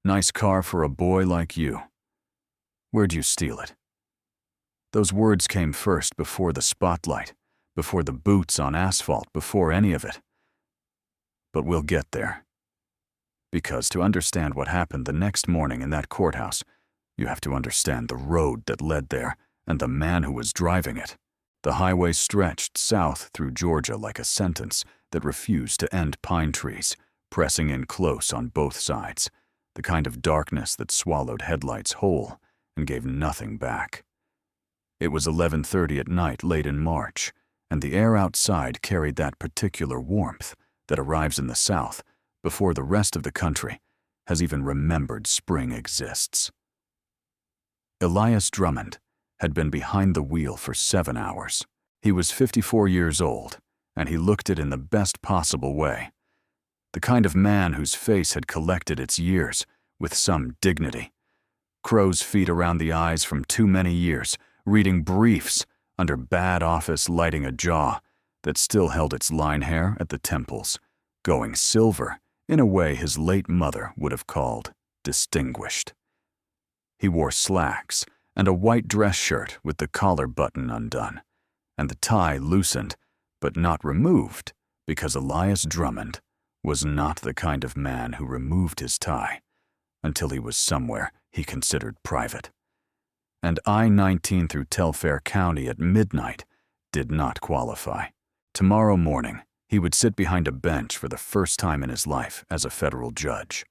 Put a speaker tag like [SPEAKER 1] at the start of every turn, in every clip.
[SPEAKER 1] Nice car for a boy like you. Where'd you steal it? Those words came first before the spotlight, before the boots on asphalt, before any of it. But we'll get there. Because to understand what happened the next morning in that courthouse, you have to understand the road that led there and the man who was driving it. The highway stretched south through Georgia like a sentence that refused to end pine trees, pressing in close on both sides, the kind of darkness that swallowed headlights whole and gave nothing back. It was 11:30 at night late in March, and the air outside carried that particular warmth that arrives in the South before the rest of the country has even remembered spring exists. Elias Drummond had been behind the wheel for 7 hours. He was 54 years old, and he looked it in the best possible way. The kind of man whose face had collected its years with some dignity. Crow's feet around the eyes from too many years, reading briefs under bad office lighting a jaw that still held its line hair at the temples, going silver in a way his late mother would have called distinguished. He wore slacks and a white dress shirt with the collar button undone, and the tie loosened, but not removed, because Elias Drummond was not the kind of man who removed his tie until he was somewhere he considered private. And I-19 through Telfair County at midnight did not qualify. Tomorrow morning, he would sit behind a bench for the first time in his life as a federal judge.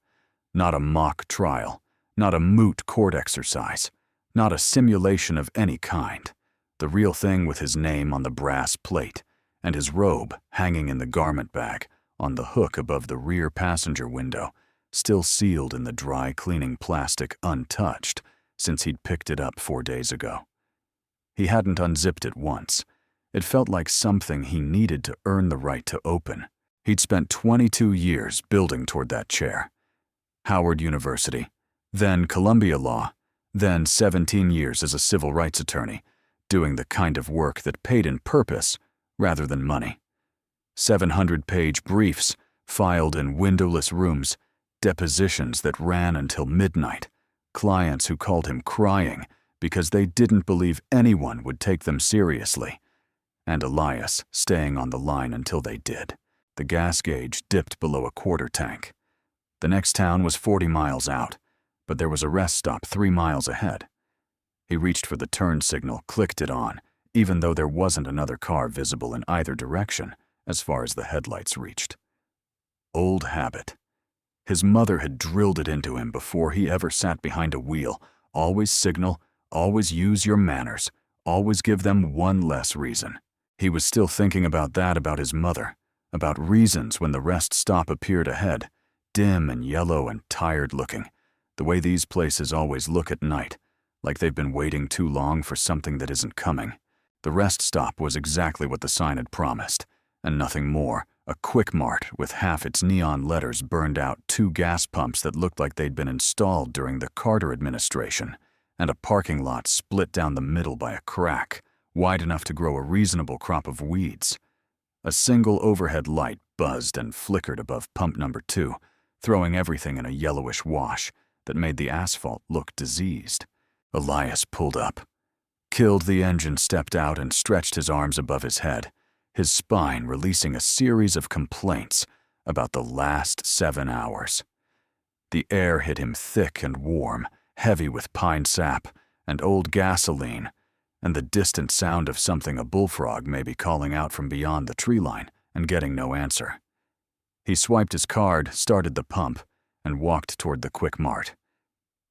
[SPEAKER 1] Not a mock trial, not a moot court exercise, not a simulation of any kind. The real thing with his name on the brass plate and his robe hanging in the garment bag on the hook above the rear passenger window, still sealed in the dry cleaning plastic untouched since he'd picked it up 4 days ago. He hadn't unzipped it once. It felt like something he needed to earn the right to open. He'd spent 22 years building toward that chair. Howard University, then Columbia Law, then 17 years as a civil rights attorney, doing the kind of work that paid in purpose rather than money. 700-page briefs filed in windowless rooms, depositions that ran until midnight, clients who called him crying because they didn't believe anyone would take them seriously, and Elias staying on the line until they did. The gas gauge dipped below a quarter tank. The next town was 40 miles out, but there was a rest stop 3 miles ahead. He reached for the turn signal, clicked it on, even though there wasn't another car visible in either direction as far as the headlights reached. Old habit. His mother had drilled it into him before he ever sat behind a wheel. Always signal, always use your manners, always give them one less reason. He was still thinking about that about his mother, about reasons when the rest stop appeared ahead, dim and yellow and tired-looking, the way these places always look at night, like they've been waiting too long for something that isn't coming. The rest stop was exactly what the sign had promised, and nothing more. A Quick Mart with half its neon letters burned out, 2 gas pumps that looked like they'd been installed during the Carter administration, and a parking lot split down the middle by a crack, wide enough to grow a reasonable crop of weeds. A single overhead light buzzed and flickered above pump number 2, throwing everything in a yellowish wash that made the asphalt look diseased. Elias pulled up. Killed the engine, stepped out, and stretched his arms above his head, his spine releasing a series of complaints about the last 7 hours. The air hit him thick and warm, heavy with pine sap and old gasoline, and the distant sound of something a bullfrog may be calling out from beyond the tree line and getting no answer. He swiped his card, started the pump, and walked toward the Quick Mart.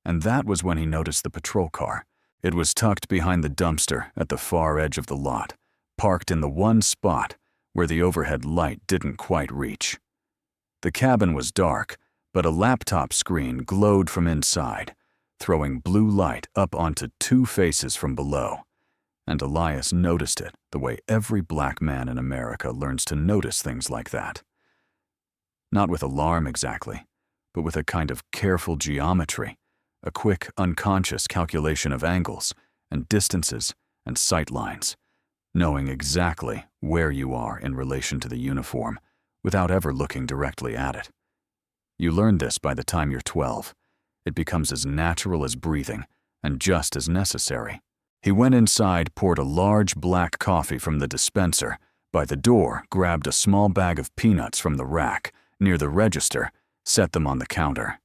[SPEAKER 1] And that was when he noticed the patrol car. It was tucked behind the dumpster at the far edge of the lot, parked in the one spot where the overhead light didn't quite reach. The cabin was dark, but a laptop screen glowed from inside, throwing blue light up onto 2 faces from below. And Elias noticed it the way every black man in America learns to notice things like that. Not with alarm exactly, but with a kind of careful geometry, a quick, unconscious calculation of angles and distances and sight lines, knowing exactly where you are in relation to the uniform without ever looking directly at it. You learn this by the time you're 12. It becomes as natural as breathing, and just as necessary. He went inside, poured a large black coffee from the dispenser, by the door, grabbed a small bag of peanuts from the rack, near the register, set them on the counter.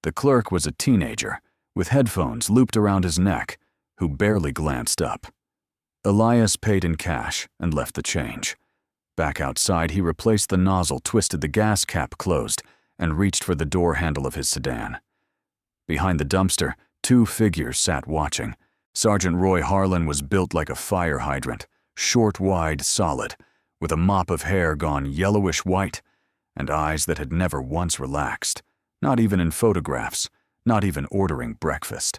[SPEAKER 1] The clerk was a teenager, with headphones looped around his neck, who barely glanced up. Elias paid in cash and left the change. Back outside, he replaced the nozzle, twisted the gas cap closed, and reached for the door handle of his sedan. Behind the dumpster, 2 figures sat watching. Sergeant Roy Harlan was built like a fire hydrant, short, wide, solid, with a mop of hair gone yellowish-white, and eyes that had never once relaxed, not even in photographs, not even ordering breakfast.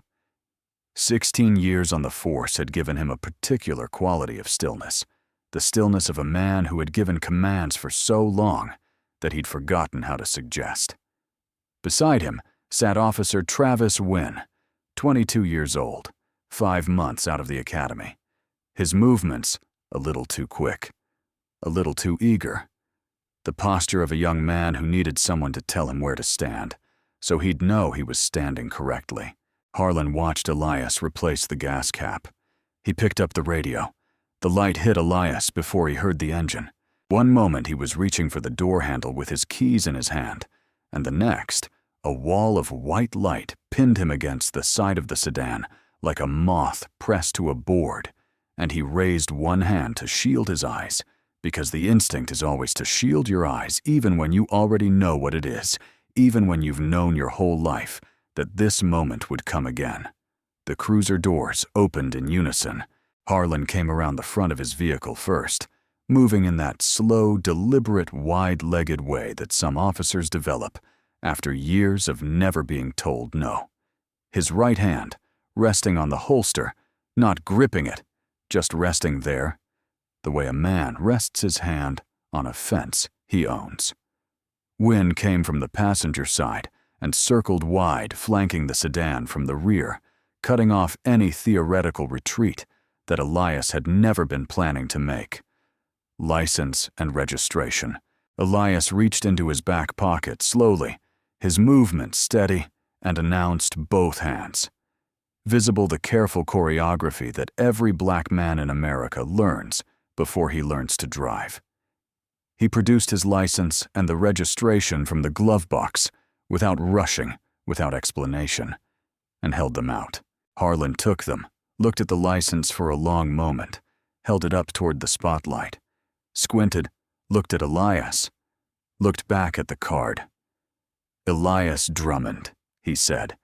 [SPEAKER 1] 16 years on the force had given him a particular quality of stillness, the stillness of a man who had given commands for so long that he'd forgotten how to suggest. Beside him sat Officer Travis Wynn, 22 years old, 5 months out of the academy. His movements, a little too quick, a little too eager. The posture of a young man who needed someone to tell him where to stand, so he'd know he was standing correctly. Harlan watched Elias replace the gas cap. He picked up the radio. The light hit Elias before he heard the engine. One moment he was reaching for the door handle with his keys in his hand, and the next, a wall of white light pinned him against the side of the sedan like a moth pressed to a board, and he raised one hand to shield his eyes, because the instinct is always to shield your eyes even when you already know what it is, even when you've known your whole life that this moment would come again. The cruiser doors opened in unison. Harlan came around the front of his vehicle first, moving in that slow, deliberate, wide-legged way that some officers develop after years of never being told no. His right hand, resting on the holster, not gripping it, just resting there, the way a man rests his hand on a fence he owns. Wynn came from the passenger side and circled wide, flanking the sedan from the rear, cutting off any theoretical retreat that Elias had never been planning to make. License and registration. Elias reached into his back pocket slowly, his movement steady, and announced both hands. Visible the careful choreography that every black man in America learns before he learns to drive. He produced his license and the registration from the glove box, without rushing, without explanation, and held them out. Harlan took them, looked at the license for a long moment, held it up toward the spotlight, squinted, looked at Elias, looked back at the card. Elias Drummond, he said,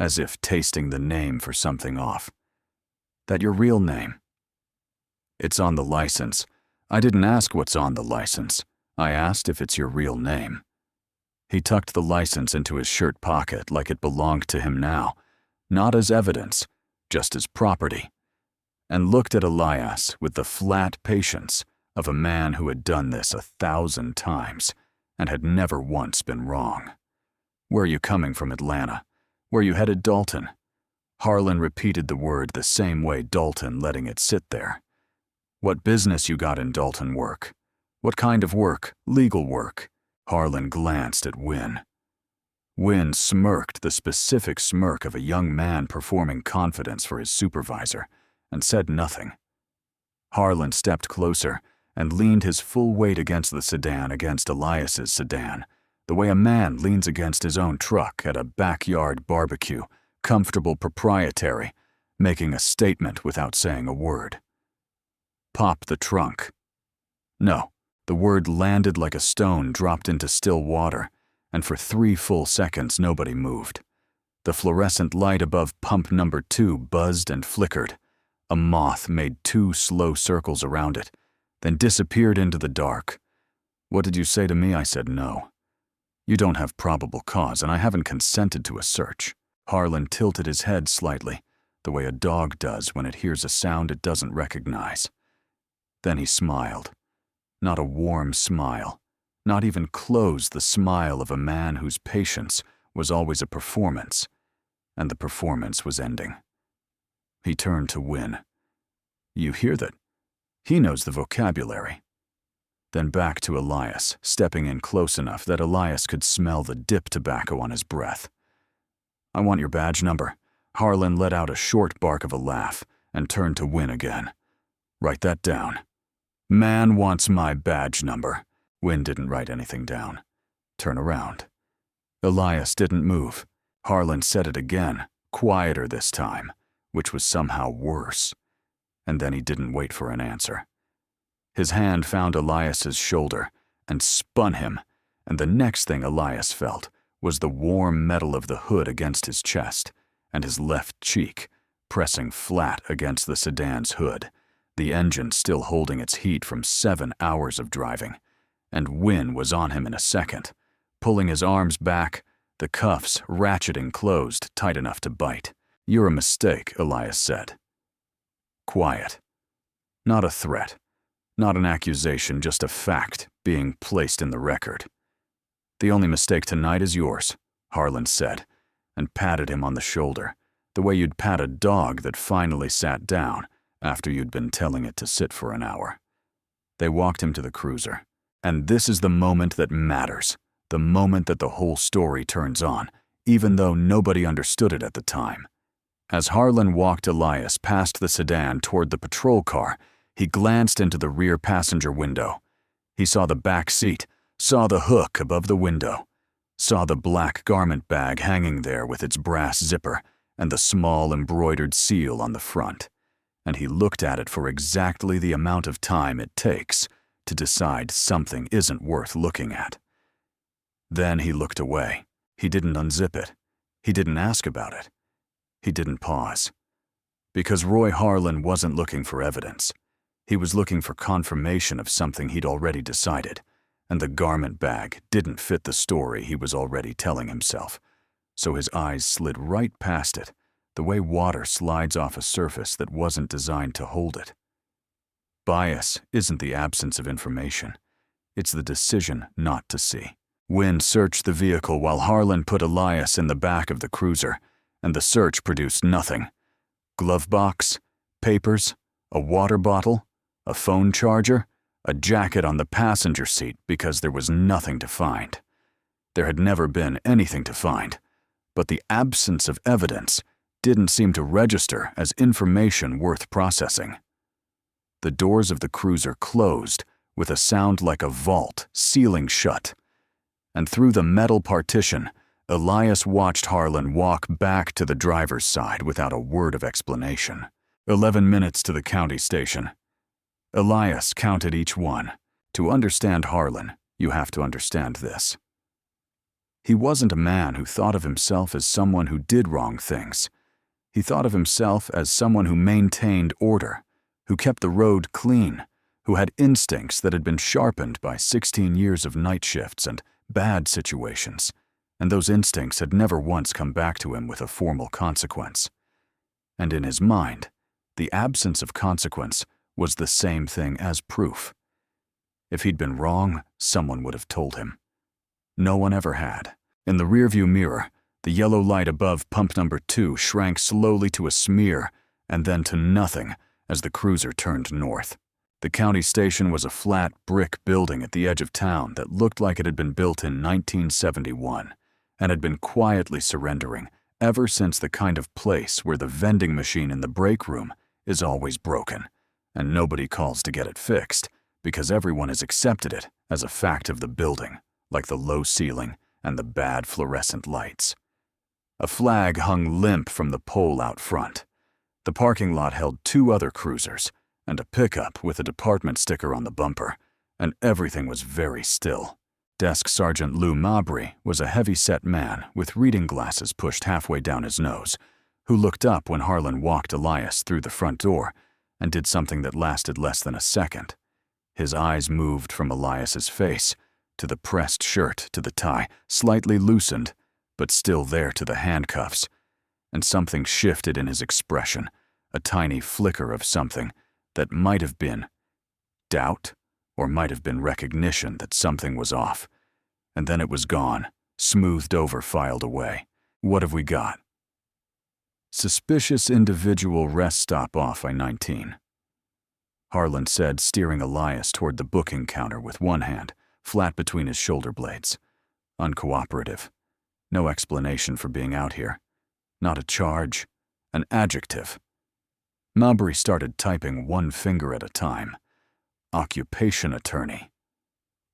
[SPEAKER 1] as if tasting the name for something off. That your real name? It's on the license. I didn't ask what's on the license. I asked if it's your real name. He tucked the license into his shirt pocket like it belonged to him now, not as evidence, just as property, and looked at Elias with the flat patience of a man who had done this 1,000 times and had never once been wrong. Where are you coming from, Atlanta? Where you headed, Dalton? Harlan repeated the word the same way Dalton, letting it sit there. What business you got in Dalton work? What kind of work? Legal work? Harlan glanced at Wynn. Wynn smirked the specific smirk of a young man performing confidence for his supervisor, and said nothing. Harlan stepped closer and leaned his full weight against the sedan against Elias's sedan, the way a man leans against his own truck at a backyard barbecue, comfortable, proprietary, making a statement without saying a word. Pop the trunk. No, the word landed like a stone dropped into still water, and for 3 full seconds nobody moved. The fluorescent light above pump number 2 buzzed and flickered. A moth made 2 slow circles around it, then disappeared into the dark. What did you say to me? I said no. You don't have probable cause, and I haven't consented to a search. Harlan tilted his head slightly, the way a dog does when it hears a sound it doesn't recognize. Then he smiled. Not a warm smile, not even close the smile of a man whose patience was always a performance, and the performance was ending. He turned to Wynn. You hear that? He knows the vocabulary. Then back to Elias, stepping in close enough that Elias could smell the dip tobacco on his breath. I want your badge number. Harlan let out a short bark of a laugh and turned to Wynne again. Write that down. Man wants my badge number. Wynne didn't write anything down. Turn around. Elias didn't move. Harlan said it again, quieter this time, which was somehow worse. And then he didn't wait for an answer. His hand found Elias's shoulder and spun him, and the next thing Elias felt was the warm metal of the hood against his chest and his left cheek pressing flat against the sedan's hood, the engine still holding its heat from 7 hours of driving. And Wynne was on him in a second, pulling his arms back, the cuffs ratcheting closed tight enough to bite. You're a mistake, Elias said. Quiet. Not a threat. Not an accusation, just a fact being placed in the record. The only mistake tonight is yours, Harlan said, and patted him on the shoulder, the way you'd pat a dog that finally sat down after you'd been telling it to sit for an hour. They walked him to the cruiser. And this is the moment that matters, the moment that the whole story turns on, even though nobody understood it at the time. As Harlan walked Elias past the sedan toward the patrol car, he glanced into the rear passenger window. He saw the back seat, saw the hook above the window, saw the black garment bag hanging there with its brass zipper and the small embroidered seal on the front. And he looked at it for exactly the amount of time it takes to decide something isn't worth looking at. Then he looked away. He didn't unzip it. He didn't ask about it. He didn't pause. Because Roy Harlan wasn't looking for evidence. He was looking for confirmation of something he'd already decided, and the garment bag didn't fit the story he was already telling himself. So his eyes slid right past it, the way water slides off a surface that wasn't designed to hold it. Bias isn't the absence of information. It's the decision not to see. Wynne searched the vehicle while Harlan put Elias in the back of the cruiser, and the search produced nothing. Glove box, papers, a water bottle, a phone charger, a jacket on the passenger seat because there was nothing to find. There had never been anything to find, but the absence of evidence didn't seem to register as information worth processing. The doors of the cruiser closed with a sound like a vault sealing shut, and through the metal partition, Elias watched Harlan walk back to the driver's side without a word of explanation. 11 minutes to the county station. Elias counted each one. To understand Harlan, you have to understand this. He wasn't a man who thought of himself as someone who did wrong things. He thought of himself as someone who maintained order, who kept the road clean, who had instincts that had been sharpened by 16 years of night shifts and bad situations, and those instincts had never once come back to him with a formal consequence. And in his mind, the absence of consequence was the same thing as proof. If he'd been wrong, someone would have told him. No one ever had. In the rearview mirror, the yellow light above pump number 2 shrank slowly to a smear and then to nothing as the cruiser turned north. The county station was a flat brick building at the edge of town that looked like it had been built in 1971 and had been quietly surrendering ever since the kind of place where the vending machine in the break room is always broken, and nobody calls to get it fixed because everyone has accepted it as a fact of the building, like the low ceiling and the bad fluorescent lights. A flag hung limp from the pole out front. The parking lot held 2 other cruisers and a pickup with a department sticker on the bumper, and everything was very still. Desk Sergeant Lou Mabry was a heavy-set man with reading glasses pushed halfway down his nose, who looked up when Harlan walked Elias through the front door and did something that lasted less than a second. His eyes moved from Elias's face to the pressed shirt to the tie, slightly loosened, but still there to the handcuffs, and something shifted in his expression, a tiny flicker of something that might have been doubt or might have been recognition that something was off, and then it was gone, smoothed over, filed away. What have we got? Suspicious individual rest stop off I-19. Harlan said, steering Elias toward the booking counter with one hand, flat between his shoulder blades. Uncooperative. No explanation for being out here. Not a charge, an adjective. Mabry started typing one finger at a time. Occupation attorney.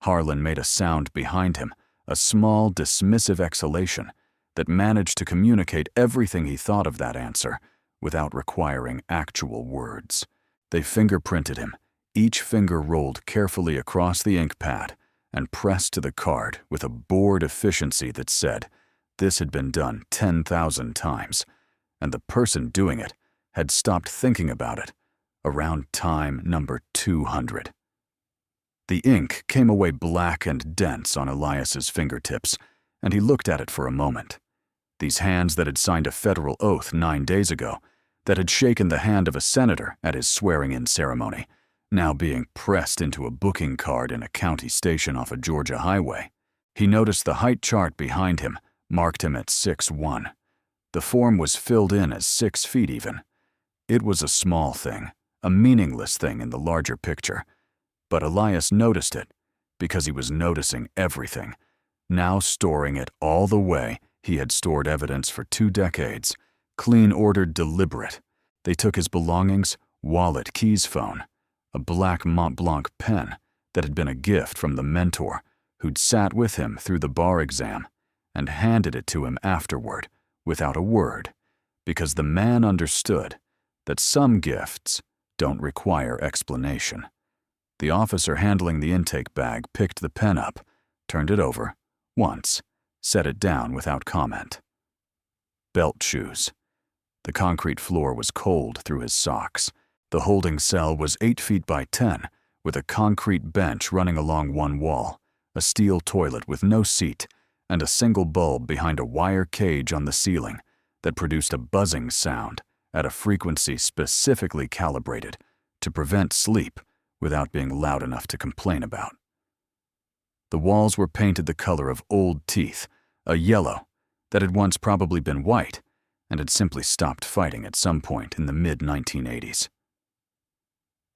[SPEAKER 1] Harlan made a sound behind him, a small, dismissive exhalation that managed to communicate everything he thought of that answer without requiring actual words. They fingerprinted him, each finger rolled carefully across the ink pad and pressed to the card with a bored efficiency that said this had been done 10,000 times, and the person doing it had stopped thinking about it around time number 200. The ink came away black and dense on Elias's fingertips, and he looked at it for a moment. These hands that had signed a federal oath 9 days ago, that had shaken the hand of a senator at his swearing-in ceremony, now being pressed into a booking card in a county station off a Georgia highway. He noticed the height chart behind him marked him at 6'1". The form was filled in as 6 feet even. It was a small thing, a meaningless thing in the larger picture. But Elias noticed it because he was noticing everything, now storing it all the way he had stored evidence for 2 decades, clean ordered, deliberate. They took his belongings, wallet, keys, phone, a black Mont Blanc pen that had been a gift from the mentor who'd sat with him through the bar exam, and handed it to him afterward without a word, because the man understood that some gifts don't require explanation. The officer handling the intake bag picked the pen up, turned it over, once, set it down without comment. Belt shoes. The concrete floor was cold through his socks. The holding cell was 8 feet by 10, with a concrete bench running along one wall, a steel toilet with no seat, and a single bulb behind a wire cage on the ceiling that produced a buzzing sound at a frequency specifically calibrated to prevent sleep without being loud enough to complain about. The walls were painted the color of old teeth, a yellow that had once probably been white and had simply stopped fighting at some point in the mid-1980s.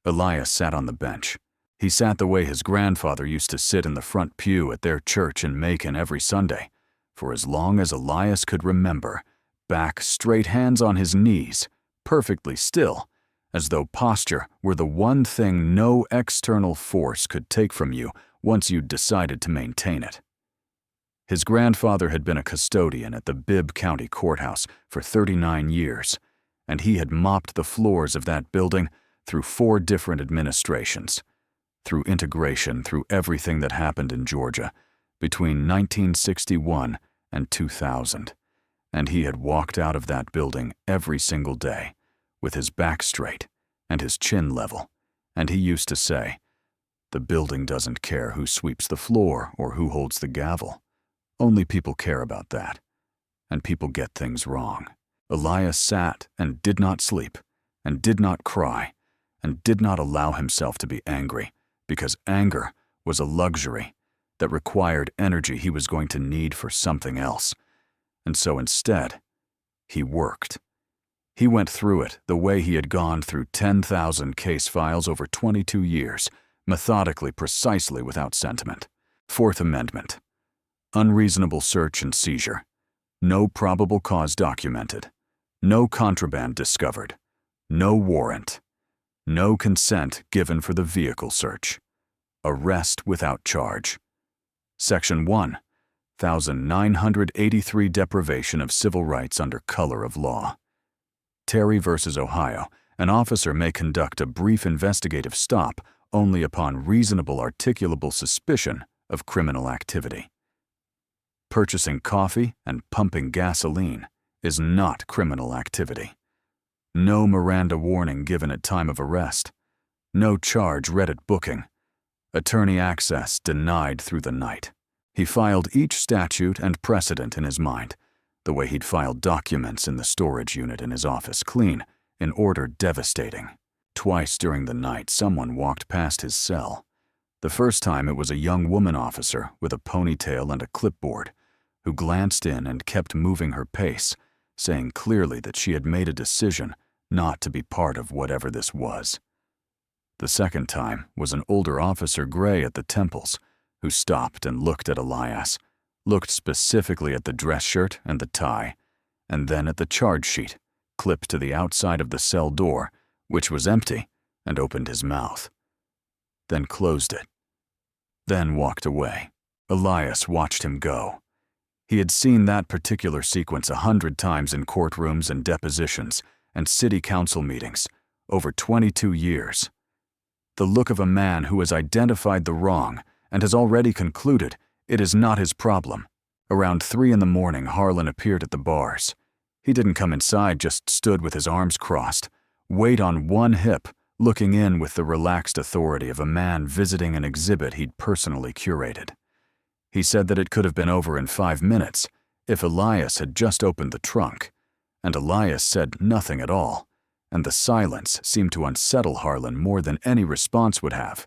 [SPEAKER 1] Elias sat on the bench. He sat the way his grandfather used to sit in the front pew at their church in Macon every Sunday, for as long as Elias could remember, back straight, hands on his knees, perfectly still, as though posture were the one thing no external force could take from you once you'd decided to maintain it. His grandfather had been a custodian at the Bibb County Courthouse for 39 years, and he had mopped the floors of that building through 4 different administrations, through integration, through everything that happened in Georgia between 1961 and 2000, and he had walked out of that building every single day with his back straight and his chin level, and he used to say, "The building doesn't care who sweeps the floor or who holds the gavel. Only people care about that, and people get things wrong." Elias sat and did not sleep, and did not cry, and did not allow himself to be angry, because anger was a luxury that required energy he was going to need for something else. And so instead, he worked. He went through it the way he had gone through 10,000 case files over 22 years, methodically, precisely, without sentiment. Fourth Amendment. Unreasonable search and seizure. No probable cause documented. No contraband discovered. No warrant. No consent given for the vehicle search. Arrest without charge. Section 1. 1983 Deprivation of civil rights under color of law. Terry v. Ohio, an officer may conduct a brief investigative stop only upon reasonable articulable suspicion of criminal activity. Purchasing coffee and pumping gasoline is not criminal activity. No Miranda warning given at time of arrest. No charge read at booking. Attorney access denied through the night. He filed each statute and precedent in his mind, the way he'd filed documents in the storage unit in his office, clean, in order, devastating. Twice during the night, someone walked past his cell. The first time it was a young woman officer with a ponytail and a clipboard, who glanced in and kept moving her pace, saying clearly that she had made a decision not to be part of whatever this was. The second time was an older officer, gray at the temples, who stopped and looked at Elias, looked specifically at the dress shirt and the tie, and then at the charge sheet, clipped to the outside of the cell door, which was empty, and opened his mouth. Then closed it. Then walked away. Elias watched him go. He had seen that particular sequence 100 times in courtrooms and depositions and city council meetings over 22 years. The look of a man who has identified the wrong and has already concluded it is not his problem. Around 3 in the morning, Harlan appeared at the bars. He didn't come inside, just stood with his arms crossed, weight on one hip, looking in with the relaxed authority of a man visiting an exhibit he'd personally curated. He said that it could have been over in 5 minutes if Elias had just opened the trunk, and Elias said nothing at all, and the silence seemed to unsettle Harlan more than any response would have,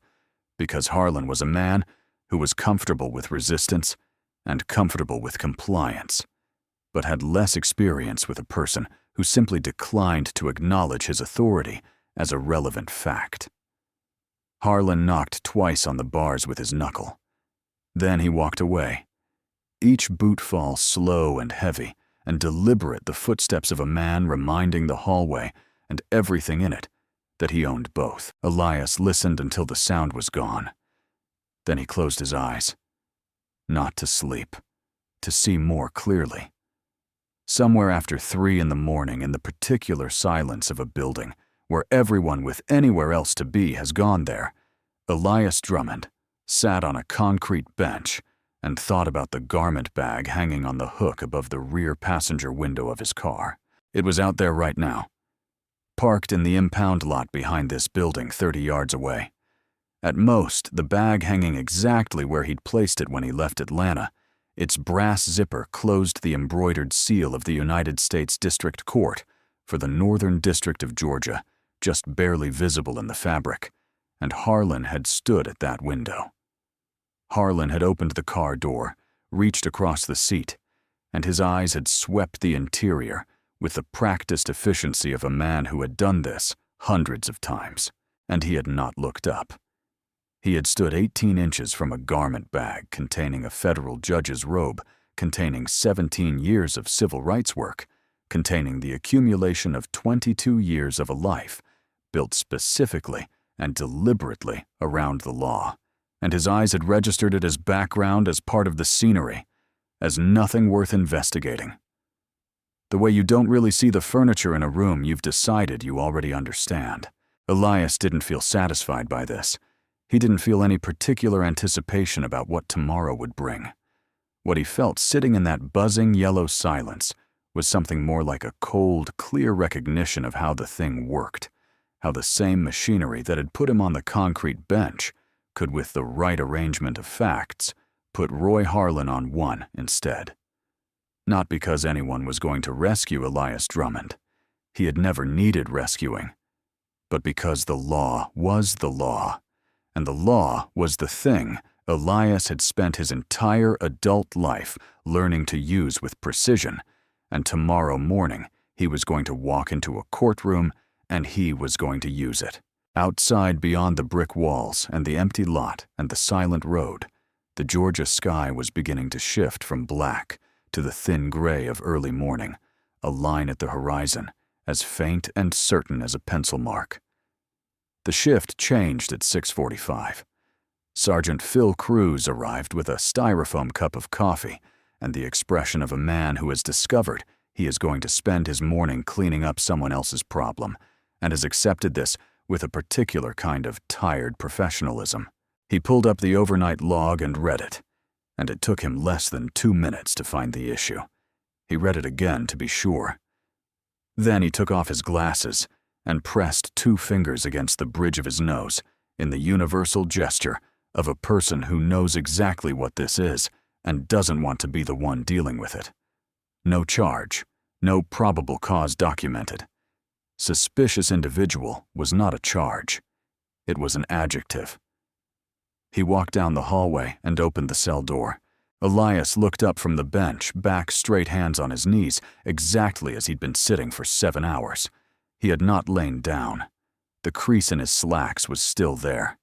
[SPEAKER 1] because Harlan was a man who was comfortable with resistance and comfortable with compliance, but had less experience with a person who simply declined to acknowledge his authority as a relevant fact. Harlan knocked twice on the bars with his knuckle. Then he walked away. Each bootfall slow and heavy and deliberate, the footsteps of a man reminding the hallway and everything in it that he owned both. Elias listened until the sound was gone. Then he closed his eyes. Not to sleep, to see more clearly. Somewhere after 3 in the morning, in the particular silence of a building where everyone with anywhere else to be has gone there, Elias Drummond sat on a concrete bench and thought about the garment bag hanging on the hook above the rear passenger window of his car. It was out there right now, parked in the impound lot behind this building 30 yards away. At most, the bag hanging exactly where he'd placed it when he left Atlanta, its brass zipper closed the embroidered seal of the United States District Court for the Northern District of Georgia, just barely visible in the fabric, and Harlan had stood at that window. Harlan had opened the car door, reached across the seat, and his eyes had swept the interior with the practiced efficiency of a man who had done this hundreds of times, and he had not looked up. He had stood 18 inches from a garment bag containing a federal judge's robe, containing 17 years of civil rights work, containing the accumulation of 22 years of a life, built specifically and deliberately around the law, and his eyes had registered it as background, as part of the scenery, as nothing worth investigating. The way you don't really see the furniture in a room you've decided you already understand. Elias didn't feel satisfied by this. He didn't feel any particular anticipation about what tomorrow would bring. What he felt sitting in that buzzing yellow silence was something more like a cold, clear recognition of how the thing worked, how the same machinery that had put him on the concrete bench could, with the right arrangement of facts, put Roy Harlan on one instead. Not because anyone was going to rescue Elias Drummond. He had never needed rescuing. But because the law was the law, and the law was the thing Elias had spent his entire adult life learning to use with precision, and tomorrow morning he was going to walk into a courtroom and he was going to use it. Outside, beyond the brick walls and the empty lot and the silent road, the Georgia sky was beginning to shift from black to the thin gray of early morning, a line at the horizon, as faint and certain as a pencil mark. The shift changed at 6:45. Sergeant Phil Cruz arrived with a styrofoam cup of coffee and the expression of a man who has discovered he is going to spend his morning cleaning up someone else's problem, and has accepted this with a particular kind of tired professionalism. He pulled up the overnight log and read it, and it took him less than 2 minutes to find the issue. He read it again to be sure. Then he took off his glasses and pressed 2 fingers against the bridge of his nose in the universal gesture of a person who knows exactly what this is and doesn't want to be the one dealing with it. No charge, no probable cause documented. Suspicious individual was not a charge. It was an adjective. He walked down the hallway and opened the cell door. Elias looked up from the bench, back straight, hands on his knees, exactly as he'd been sitting for 7 hours. He had not lain down. The crease in his slacks was still there.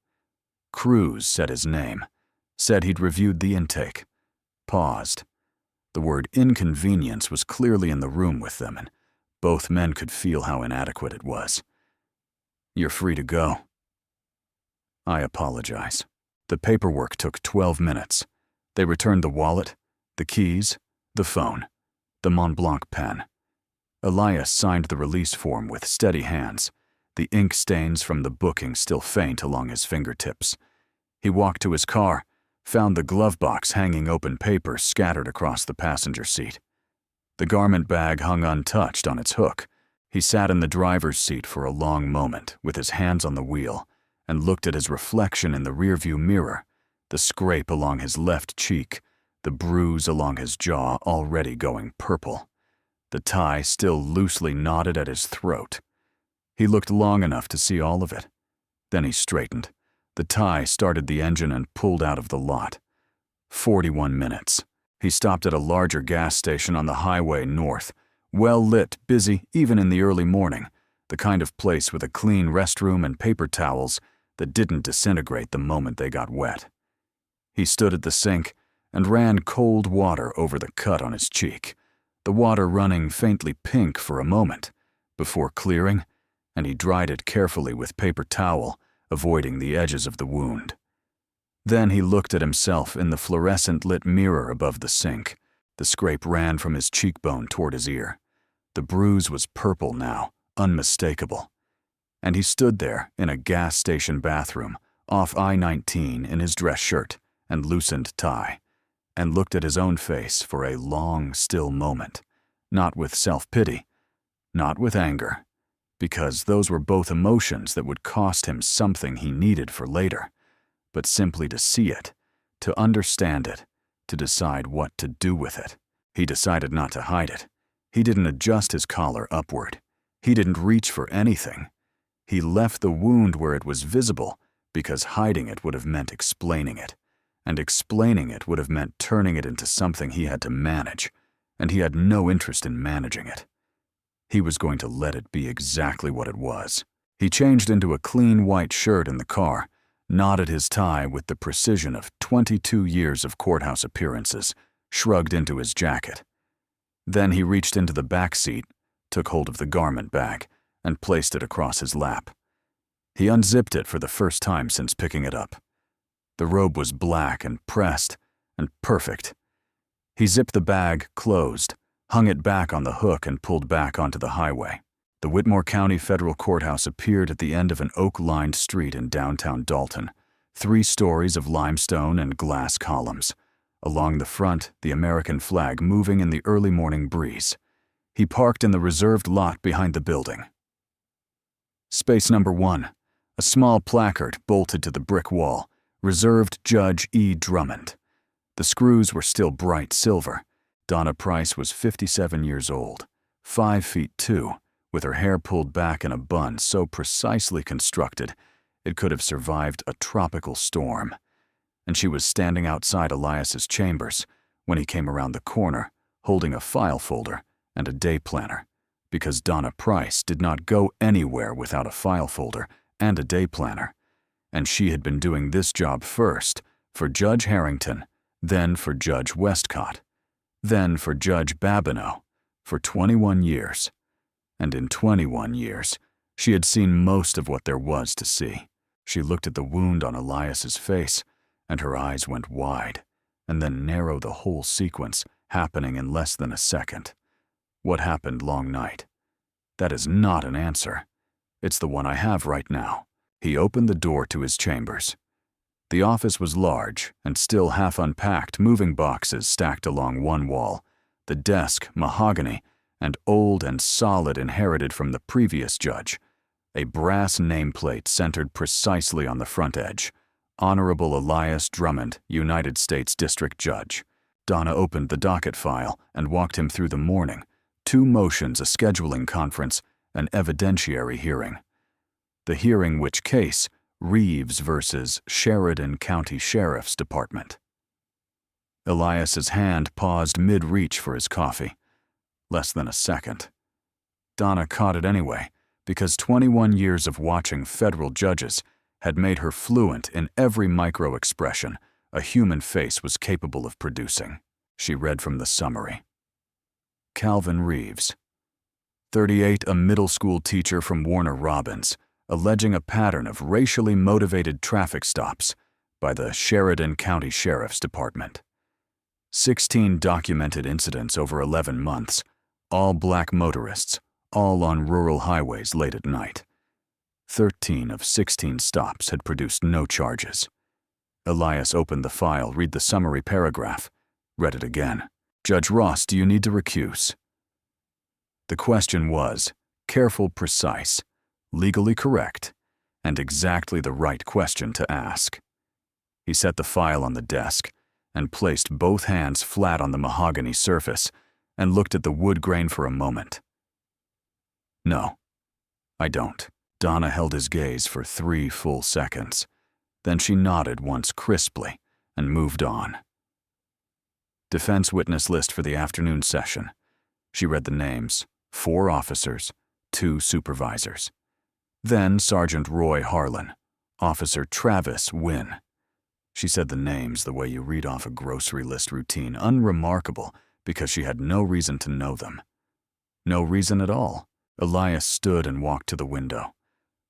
[SPEAKER 1] Cruz said his name, said he'd reviewed the intake, paused. The word inconvenience was clearly in the room with them, and both men could feel how inadequate it was. "You're free to go." "I apologize." The paperwork took 12 minutes. They returned the wallet, the keys, the phone, the Mont Blanc pen. Elias signed the release form with steady hands, the ink stains from the booking still faint along his fingertips. He walked to his car, found the glove box hanging open papers scattered across the passenger seat. The garment bag hung untouched on its hook. He sat in the driver's seat for a long moment with his hands on the wheel and looked at his reflection in the rearview mirror, the scrape along his left cheek, the bruise along his jaw already going purple, the tie still loosely knotted at his throat. He looked long enough to see all of it. Then he straightened. The tie started the engine and pulled out of the lot. 41 minutes. He stopped at a larger gas station on the highway north, well lit, busy even in the early morning, the kind of place with a clean restroom and paper towels that didn't disintegrate the moment they got wet. He stood at the sink and ran cold water over the cut on his cheek, the water running faintly pink for a moment, before clearing, and he dried it carefully with paper towel, avoiding the edges of the wound. Then he looked at himself in the fluorescent-lit mirror above the sink. The scrape ran from his cheekbone toward his ear. The bruise was purple now, unmistakable. And he stood there in a gas station bathroom, off I-19 in his dress shirt and loosened tie, and looked at his own face for a long, still moment, not with self-pity, not with anger, because those were both emotions that would cost him something he needed for later, but simply to see it, to understand it, to decide what to do with it. He decided not to hide it. He didn't adjust his collar upward. He didn't reach for anything. He left the wound where it was visible because hiding it would have meant explaining it, and explaining it would have meant turning it into something he had to manage, and he had no interest in managing it. He was going to let it be exactly what it was. He changed into a clean white shirt in the car, knotted his tie with the precision of 22 years of courthouse appearances, shrugged into his jacket. Then he reached into the back seat, took hold of the garment bag, and placed it across his lap. He unzipped it for the first time since picking it up. The robe was black and pressed and perfect. He zipped the bag closed, hung it back on the hook, and pulled back onto the highway. The Whitmore County Federal Courthouse appeared at the end of an oak-lined street in downtown Dalton, 3 stories of limestone and glass columns. Along the front, the American flag moving in the early morning breeze. He parked in the reserved lot behind the building. Space number 1, a small placard bolted to the brick wall, reserved Judge E. Drummond. The screws were still bright silver. Donna Price was 57 years old, 5'2", with her hair pulled back in a bun so precisely constructed it could have survived a tropical storm. And she was standing outside Elias's chambers when he came around the corner, holding a file folder and a day planner, because Donna Price did not go anywhere without a file folder and a day planner. And she had been doing this job first for Judge Harrington, then for Judge Westcott, then for Judge Babineau, for 21 years. And in 21 years, she had seen most of what there was to see. She looked at the wound on Elias's face, and her eyes went wide, and then narrow the whole sequence, happening in less than a second. What happened long night? That is not an answer. It's the one I have right now. He opened the door to his chambers. The office was large and still half unpacked, moving boxes stacked along one wall, the desk mahogany and old and solid, inherited from the previous judge, a brass nameplate centered precisely on the front edge, Honorable Elias Drummond, United States District Judge. Donna opened the docket file and walked him through the morning, 2 motions, a scheduling conference, an evidentiary hearing. The hearing which case? Reeves versus Sheridan County Sheriff's Department. Elias's hand paused mid-reach for his coffee. Less than a second. Donna caught it anyway, because 21 years of watching federal judges had made her fluent in every micro-expression a human face was capable of producing. She read from the summary. Calvin Reeves, 38, a middle school teacher from Warner Robins, alleging a pattern of racially motivated traffic stops by the Sheridan County Sheriff's Department. 16 documented incidents over 11 months, all black motorists, all on rural highways late at night. 13 of 16 stops had produced no charges. Elias opened the file, read the summary paragraph, read it again. Judge Ross, do you need to recuse? The question was careful, precise, legally correct, and exactly the right question to ask. He set the file on the desk and placed both hands flat on the mahogany surface and looked at the wood grain for a moment. No, I don't. Donna held his gaze for 3 full seconds. Then she nodded once crisply and moved on. Defense witness list for the afternoon session. She read the names, 4 officers, 2 supervisors. Then Sergeant Roy Harlan, Officer Travis Wynn. She said the names the way you read off a grocery list routine, unremarkable because she had no reason to know them. No reason at all. Elias stood and walked to the window.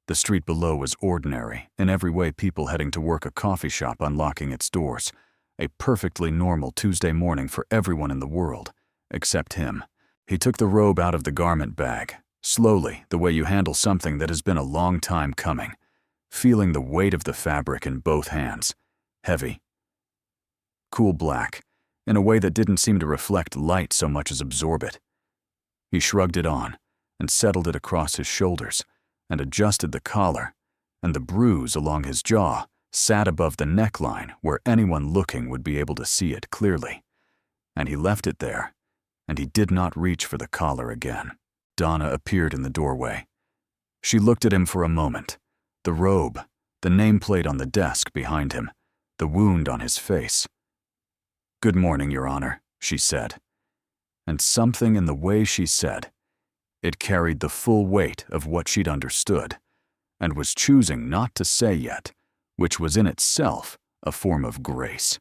[SPEAKER 1] The street below was ordinary, in every way people heading to work, a coffee shop unlocking its doors, a perfectly normal Tuesday morning for everyone in the world, except him. He took the robe out of the garment bag, slowly, the way you handle something that has been a long time coming, feeling the weight of the fabric in both hands. Heavy. Cool black, in a way that didn't seem to reflect light so much as absorb it. He shrugged it on and settled it across his shoulders and adjusted the collar, and the bruise along his jaw sat above the neckline where anyone looking would be able to see it clearly. And he left it there, and he did not reach for the collar again. Donna appeared in the doorway. She looked at him for a moment. The robe, the nameplate on the desk behind him, the wound on his face. "Good morning, Your Honor," she said. And something in the way she said, it carried the full weight of what she'd understood, and was choosing not to say yet, which was in itself a form of grace.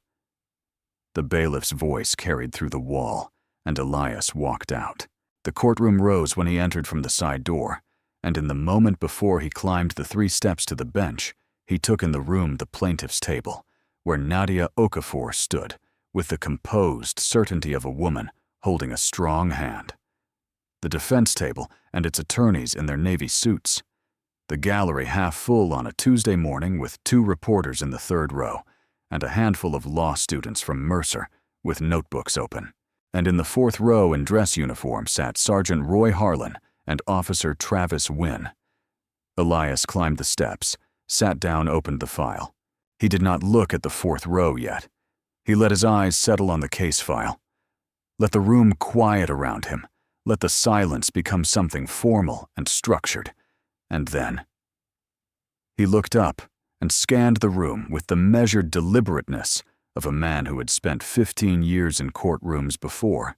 [SPEAKER 1] The bailiff's voice carried through the wall, and Elias walked out. The courtroom rose when he entered from the side door, and in the moment before he climbed the 3 steps to the bench, he took in the room the plaintiff's table, where Nadia Okafor stood, with the composed certainty of a woman holding a strong hand. The defense table and its attorneys in their navy suits. The gallery half full on a Tuesday morning with 2 reporters in the 3rd row, and a handful of law students from Mercer with notebooks open. And in the 4th row in dress uniform sat Sergeant Roy Harlan and Officer Travis Wynn. Elias climbed the steps, sat down, opened the file. He did not look at the 4th row yet. He let his eyes settle on the case file. Let the room quiet around him. Let the silence become something formal and structured. And then he looked up and scanned the room with the measured deliberateness of a man who had spent 15 years in courtrooms before.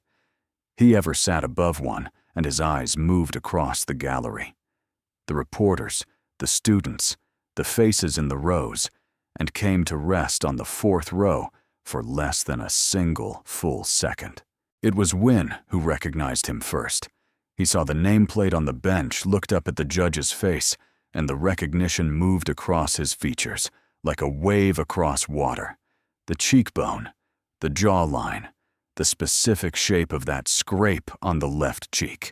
[SPEAKER 1] He ever sat above one, and his eyes moved across the gallery. The reporters, the students, the faces in the rows, and came to rest on the 4th row for less than a single full second. It was Wynn who recognized him first. He saw the nameplate on the bench, looked up at the judge's face, and the recognition moved across his features, like a wave across water. The cheekbone, the jawline, the specific shape of that scrape on the left cheek.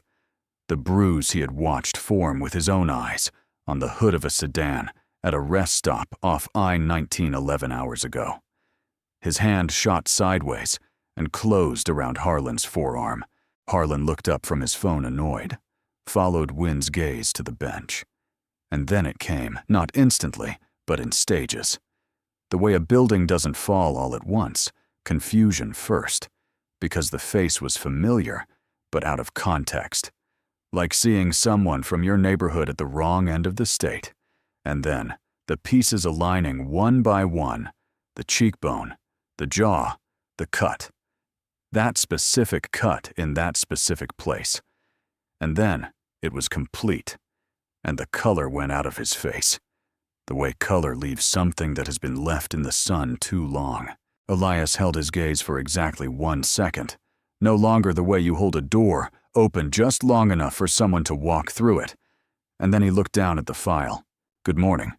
[SPEAKER 1] The bruise he had watched form with his own eyes on the hood of a sedan at a rest stop off I-19 11 hours ago. His hand shot sideways and closed around Harlan's forearm. Harlan looked up from his phone, annoyed, followed Wynn's gaze to the bench. And then it came, not instantly, but in stages. The way a building doesn't fall all at once, confusion first, because the face was familiar, but out of context. Like seeing someone from your neighborhood at the wrong end of the state. And then, the pieces aligning one by one, the cheekbone, the jaw, the cut. That specific cut in that specific place. And then it was complete, and the color went out of his face, the way color leaves something that has been left in the sun too long. Elias held his gaze for exactly 1 second. No longer the way you hold a door, open just long enough for someone to walk through it. And then he looked down at the file. Good morning.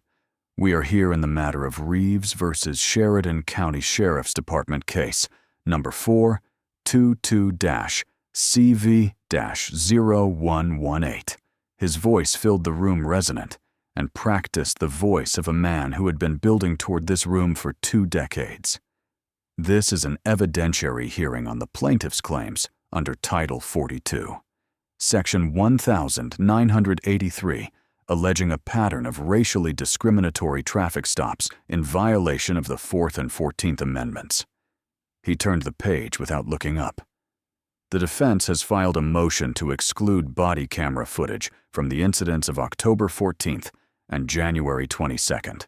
[SPEAKER 1] We are here in the matter of Reeves versus Sheridan County Sheriff's Department case, number 422-CV-0118. His voice filled the room resonant and practiced the voice of a man who had been building toward this room for 2 decades. This is an evidentiary hearing on the plaintiff's claims under Title 42, Section 1983, alleging a pattern of racially discriminatory traffic stops in violation of the 4th and 14th Amendments. He turned the page without looking up. The defense has filed a motion to exclude body camera footage from the incidents of October 14th and January 22nd.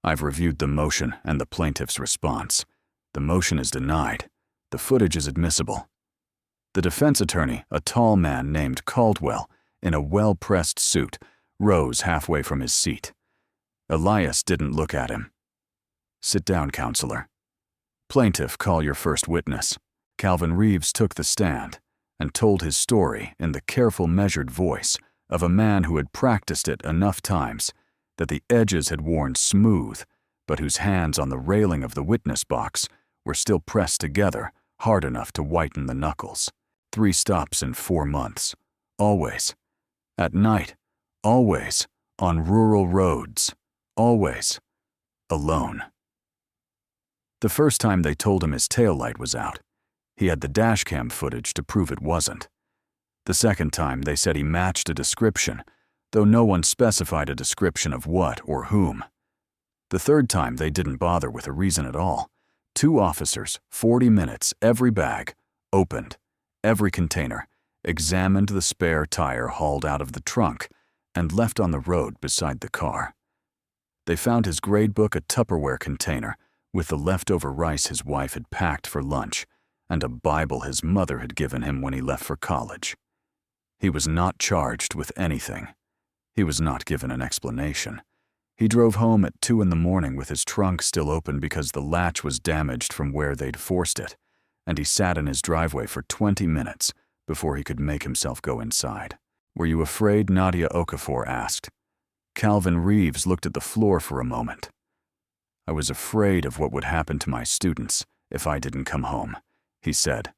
[SPEAKER 1] I've reviewed the motion and the plaintiff's response. The motion is denied. The footage is admissible. The defense attorney, a tall man named Caldwell, in a well-pressed suit, rose halfway from his seat. Elias didn't look at him. Sit down, counselor. Plaintiff, call your first witness. Calvin Reeves took the stand and told his story in the careful, measured voice of a man who had practiced it enough times that the edges had worn smooth, but whose hands on the railing of the witness box were still pressed together hard enough to whiten the knuckles. 3 stops in 4 months. Always. At night. Always. On rural roads. Always. Alone. The first time they told him his taillight was out. He had the dashcam footage to prove it wasn't. The second time they said he matched a description, though no one specified a description of what or whom. The third time they didn't bother with a reason at all. 2 officers, 40 minutes, every bag, opened, every container, examined the spare tire hauled out of the trunk, and left on the road beside the car. They found his grade book, a Tupperware container, with the leftover rice his wife had packed for lunch, and a Bible his mother had given him when he left for college. He was not charged with anything. He was not given an explanation. He drove home at 2 in the morning with his trunk still open because the latch was damaged from where they'd forced it, and he sat in his driveway for 20 minutes before he could make himself go inside. Were you afraid? Nadia Okafor asked. Calvin Reeves looked at the floor for a moment. I was afraid of what would happen to my students if I didn't come home, he said.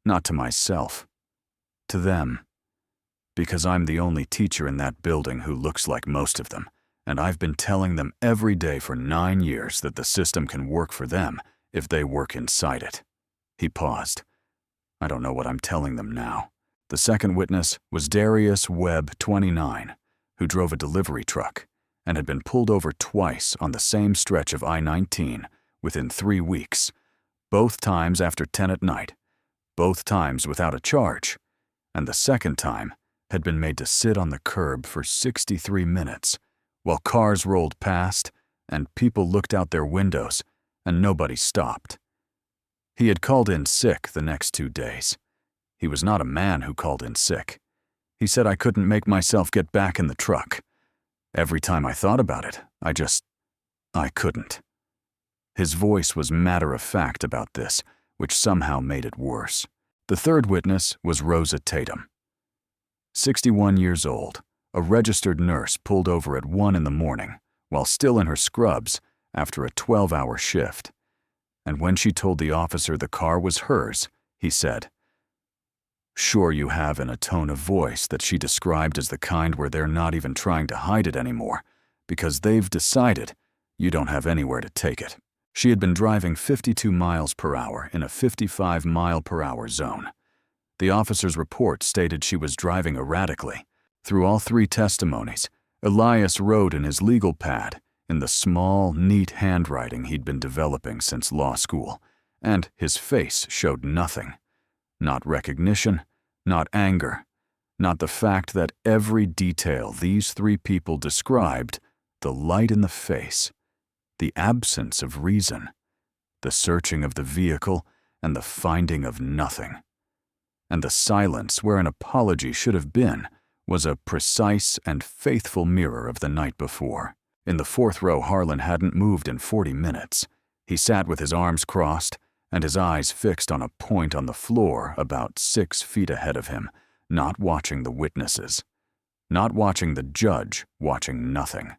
[SPEAKER 1] Not to myself. To them. Because I'm the only teacher in that building who looks like most of them, and I've been telling them every day for 9 years that the system can work for them if they work inside it. He paused. I don't know what I'm telling them now. The second witness was Darius Webb, 29, who drove a delivery truck and had been pulled over twice on the same stretch of I-19 within 3 weeks, both times after 10 at night, both times without a charge, and the second time had been made to sit on the curb for 63 minutes while cars rolled past and people looked out their windows and nobody stopped. He had called in sick the next 2 days. He was not a man who called in sick. He said, I couldn't make myself get back in the truck. Every time I thought about it, I couldn't. His voice was matter-of-fact about this, which somehow made it worse. The third witness was Rosa Tatum. 61 years old, a registered nurse pulled over at 1 in the morning while still in her scrubs after a 12-hour shift. And when she told the officer the car was hers, he said, Sure you have, in a tone of voice that she described as the kind where they're not even trying to hide it anymore, because they've decided you don't have anywhere to take it. She had been driving 52 miles per hour in a 55 mile per hour zone. The officer's report stated she was driving erratically. Through all 3 testimonies, Elias wrote in his legal pad in the small, neat handwriting he'd been developing since law school, and his face showed nothing. Not recognition, not anger, not the fact that every detail these 3 people described, the light in the face, the absence of reason, the searching of the vehicle, and the finding of nothing. And the silence where an apology should have been was a precise and faithful mirror of the night before. In the 4th row, Harlan hadn't moved in 40 minutes. He sat with his arms crossed and his eyes fixed on a point on the floor about 6 feet ahead of him, not watching the witnesses, not watching the judge, watching nothing.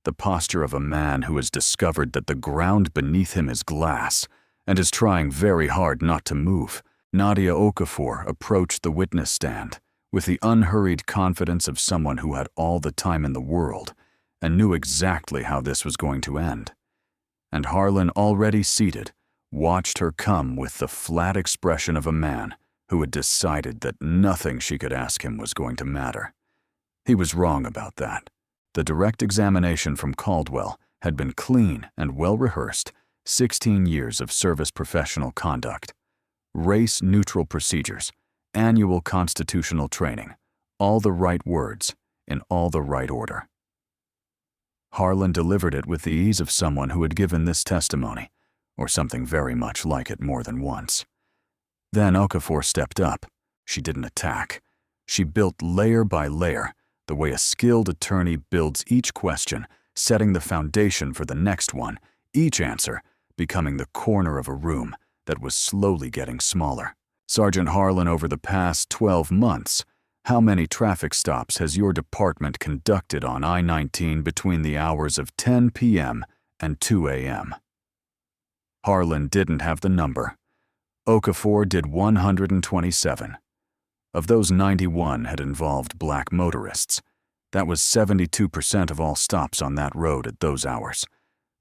[SPEAKER 1] The posture of a man who has discovered that the ground beneath him is glass and is trying very hard not to move. Nadia Okafor approached the witness stand with the unhurried confidence of someone who had all the time in the world and knew exactly how this was going to end. And Harlan, already seated, watched her come with the flat expression of a man who had decided that nothing she could ask him was going to matter. He was wrong about that. The direct examination from Caldwell had been clean and well-rehearsed, 16 years of service professional conduct, race-neutral procedures, annual constitutional training, all the right words, in all the right order. Harlan delivered it with the ease of someone who had given this testimony, or something very much like it more than once. Then Okafor stepped up. She didn't attack. She built layer by layer, the way a skilled attorney builds each question, setting the foundation for the next one, each answer becoming the corner of a room that was slowly getting smaller. Sergeant Harlan, over the past 12 months, how many traffic stops has your department conducted on I-19 between the hours of 10 p.m. and 2 a.m.? Harlan didn't have the number. Okafor did 127. Of those, 91 had involved black motorists. That was 72% of all stops on that road at those hours.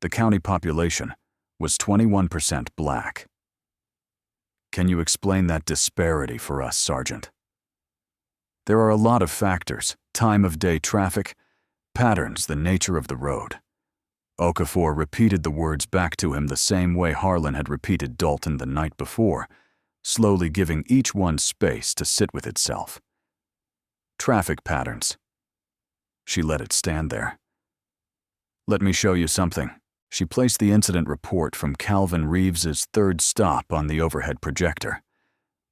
[SPEAKER 1] The county population was 21% black. Can you explain that disparity for us, Sergeant? There are a lot of factors: time of day traffic, patterns, the nature of the road. Okafor repeated the words back to him the same way Harlan had repeated Dalton the night before, slowly giving each one space to sit with itself. Traffic patterns. She let it stand there. Let me show you something. She placed the incident report from Calvin Reeves's third stop on the overhead projector.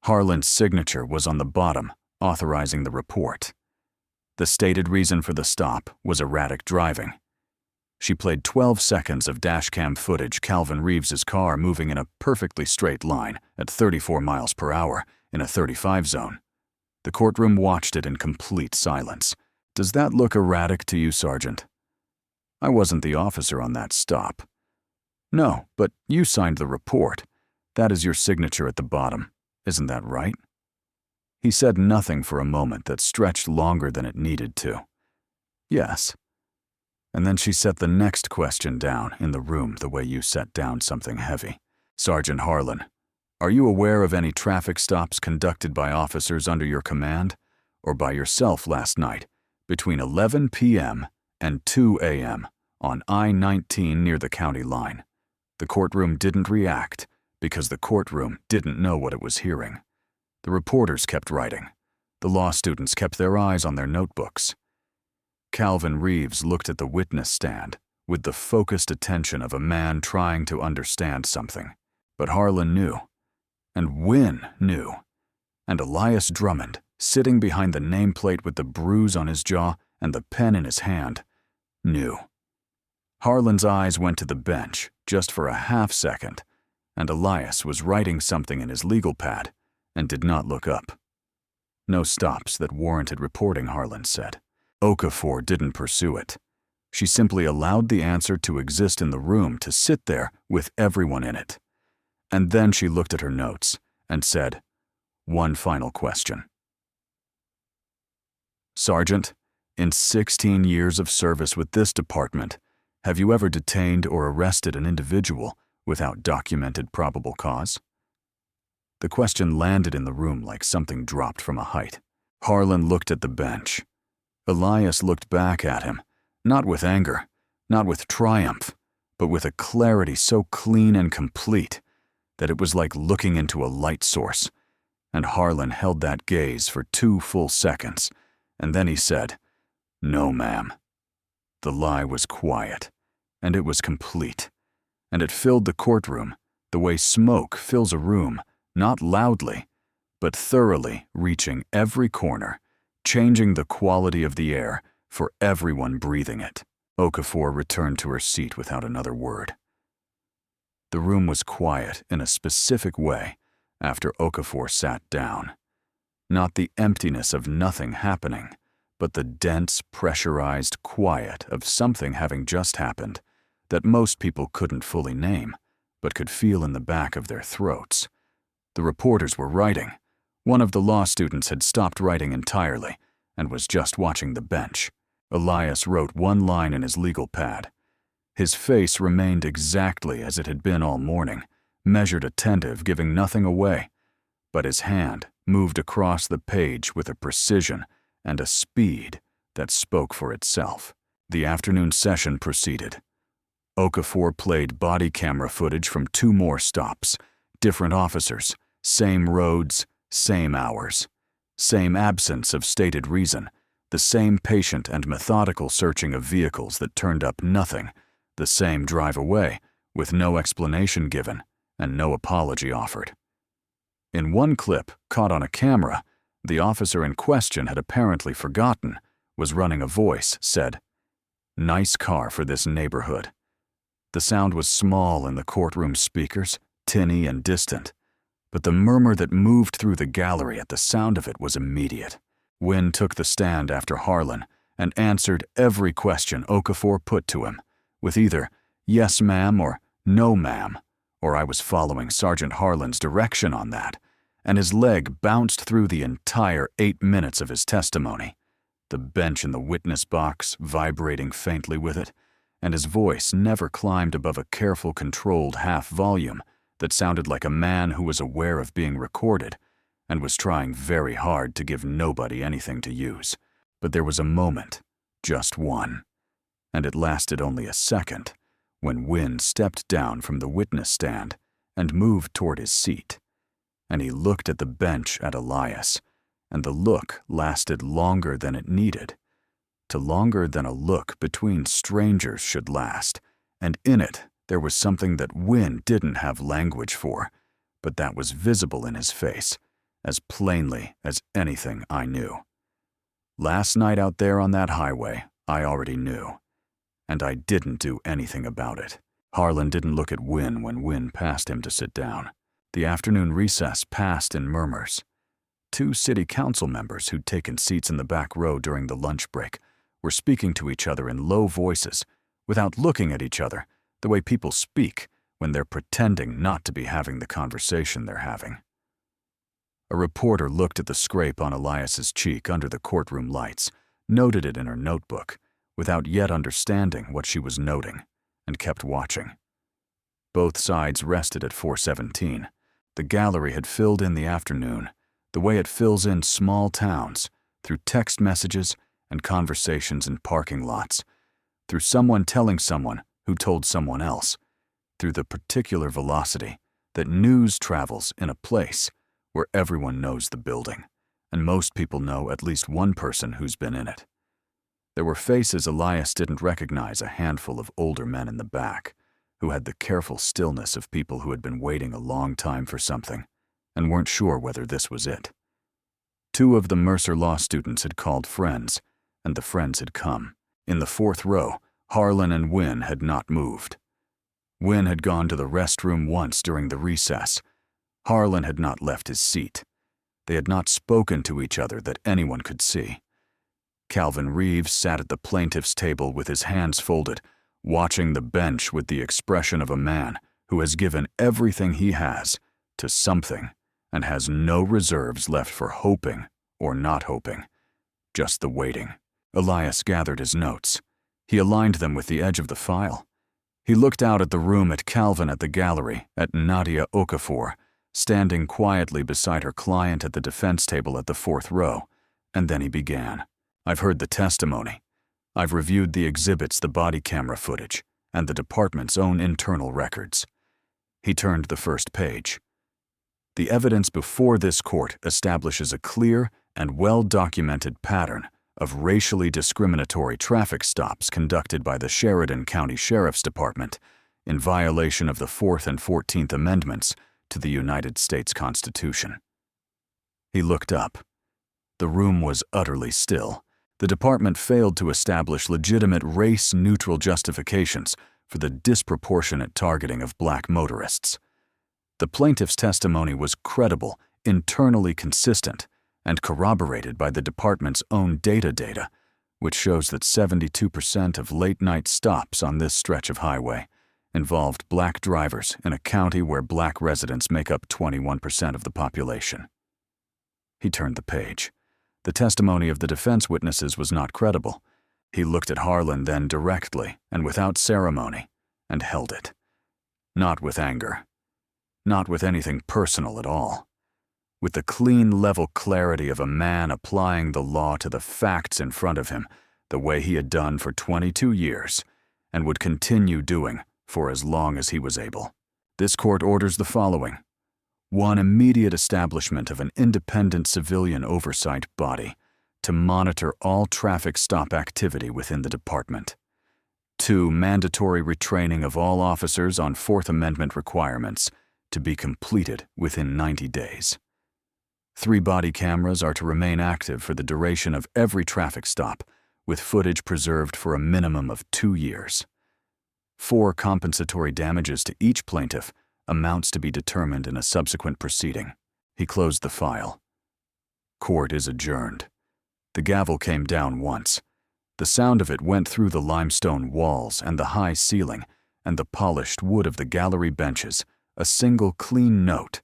[SPEAKER 1] Harlan's signature was on the bottom, authorizing the report. The stated reason for the stop was erratic driving. She played 12 seconds of dashcam footage Calvin Reeves's car moving in a perfectly straight line at 34 miles per hour in a 35 zone. The courtroom watched it in complete silence. Does that look erratic to you, Sergeant? I wasn't the officer on that stop. No, but you signed the report. That is your signature at the bottom. Isn't that right? He said nothing for a moment that stretched longer than it needed to. Yes. And then she set the next question down in the room the way you set down something heavy. Sergeant Harlan, are you aware of any traffic stops conducted by officers under your command or by yourself last night between 11 p.m. and 2 a.m. on I-19 near the county line? The courtroom didn't react because the courtroom didn't know what it was hearing. The reporters kept writing. The law students kept their eyes on their notebooks. Calvin Reeves looked at the witness stand with the focused attention of a man trying to understand something. But Harlan knew, and Wynne knew, and Elias Drummond, sitting behind the nameplate with the bruise on his jaw and the pen in his hand, knew. Harlan's eyes went to the bench just for a half second, and Elias was writing something in his legal pad and did not look up. No stops that warranted reporting, Harlan said. Okafor didn't pursue it. She simply allowed the answer to exist in the room, to sit there with everyone in it. And then she looked at her notes and said, "One final question. Sergeant, in 16 years of service with this department, have you ever detained or arrested an individual without documented probable cause?" The question landed in the room like something dropped from a height. Harlan looked at the bench. Elias looked back at him, not with anger, not with triumph, but with a clarity so clean and complete that it was like looking into a light source. And Harlan held that gaze for 2 full seconds, and then he said, "No, ma'am." The lie was quiet, and it was complete, and it filled the courtroom the way smoke fills a room, not loudly, but thoroughly, reaching every corner, changing the quality of the air for everyone breathing it. Okafor returned to her seat without another word. The room was quiet in a specific way after Okafor sat down. Not the emptiness of nothing happening, but the dense, pressurized quiet of something having just happened that most people couldn't fully name, but could feel in the back of their throats. The reporters were writing. One of the law students had stopped writing entirely and was just watching the bench. Elias wrote one line in his legal pad. His face remained exactly as it had been all morning, measured, attentive, giving nothing away, but his hand moved across the page with a precision and a speed that spoke for itself. The afternoon session proceeded. Okafor played body camera footage from 2 more stops, different officers, same roads, same hours, same absence of stated reason, the same patient and methodical searching of vehicles that turned up nothing, the same drive away with no explanation given and no apology offered. In one clip, caught on a camera, the officer in question had apparently forgotten, was running a voice, said, "Nice car for this neighborhood." The sound was small in the courtroom speakers, tinny and distant, but the murmur that moved through the gallery at the sound of it was immediate. Wynn took the stand after Harlan and answered every question Okafor put to him, with either "yes, ma'am" or "no, ma'am," or "I was following Sergeant Harlan's direction on that," and his leg bounced through the entire 8 minutes of his testimony, the bench in the witness box vibrating faintly with it, and his voice never climbed above a careful, controlled half volume that sounded like a man who was aware of being recorded and was trying very hard to give nobody anything to use. But there was a moment, just one, and it lasted only a second, when Wynn stepped down from the witness stand and moved toward his seat. And he looked at the bench at Elias, and the look lasted longer than it needed, to longer than a look between strangers should last, and in it there was something that Wynn didn't have language for, but that was visible in his face, as plainly as anything I knew. Last night out there on that highway, I already knew, and I didn't do anything about it. Harlan didn't look at Wynn when Wynn passed him to sit down. The afternoon recess passed in murmurs. 2 city council members who'd taken seats in the back row during the lunch break were speaking to each other in low voices, without looking at each other, the way people speak when they're pretending not to be having the conversation they're having. A reporter looked at the scrape on Elias's cheek under the courtroom lights, noted it in her notebook, without yet understanding what she was noting, and kept watching. Both sides rested at 4:17. The gallery had filled in the afternoon, the way it fills in small towns, through text messages and conversations in parking lots, through someone telling someone who told someone else, through the particular velocity that news travels in a place where everyone knows the building, and most people know at least one person who's been in it. There were faces Elias didn't recognize, a handful of older men in the back, who had the careful stillness of people who had been waiting a long time for something, and weren't sure whether this was it. 2 of the Mercer Law students had called friends, and the friends had come. In the 4th row, Harlan and Wynn had not moved. Wynn had gone to the restroom once during the recess. Harlan had not left his seat. They had not spoken to each other that anyone could see. Calvin Reeves sat at the plaintiff's table with his hands folded, watching the bench with the expression of a man who has given everything he has to something and has no reserves left for hoping or not hoping, just the waiting. Elias gathered his notes. He aligned them with the edge of the file. He looked out at the room, at Calvin at the gallery, at Nadia Okafor, standing quietly beside her client at the defense table at the 4th row, and then he began. "I've heard the testimony. I've reviewed the exhibits, the body camera footage, and the department's own internal records." He turned the first page. "The evidence before this court establishes a clear and well-documented pattern of racially discriminatory traffic stops conducted by the Sheridan County Sheriff's Department in violation of the 4th and 14th Amendments to the United States Constitution." He looked up. The room was utterly still. The department failed to establish legitimate race-neutral justifications for the disproportionate targeting of black motorists. The plaintiff's testimony was credible, internally consistent, and corroborated by the department's own data, which shows that 72% of late-night stops on this stretch of highway involved black drivers in a county where black residents make up 21% of the population. He turned the page. The testimony of the defense witnesses was not credible. He looked at Harlan then directly and without ceremony, and held it. Not with anger. Not with anything personal at all. With the clean, level clarity of a man applying the law to the facts in front of him, the way he had done for 22 years, and would continue doing for as long as he was able. This court orders the following. 1. Immediate establishment of an independent civilian oversight body to monitor all traffic stop activity within the department. 2. Mandatory retraining of all officers on Fourth Amendment requirements to be completed within 90 days. 3 body cameras are to remain active for the duration of every traffic stop, with footage preserved for a minimum of 2 years. 4. Compensatory damages to each plaintiff, amounts to be determined in a subsequent proceeding. He closed the file. Court is adjourned. The gavel came down once. The sound of it went through the limestone walls and the high ceiling and the polished wood of the gallery benches, a single clean note.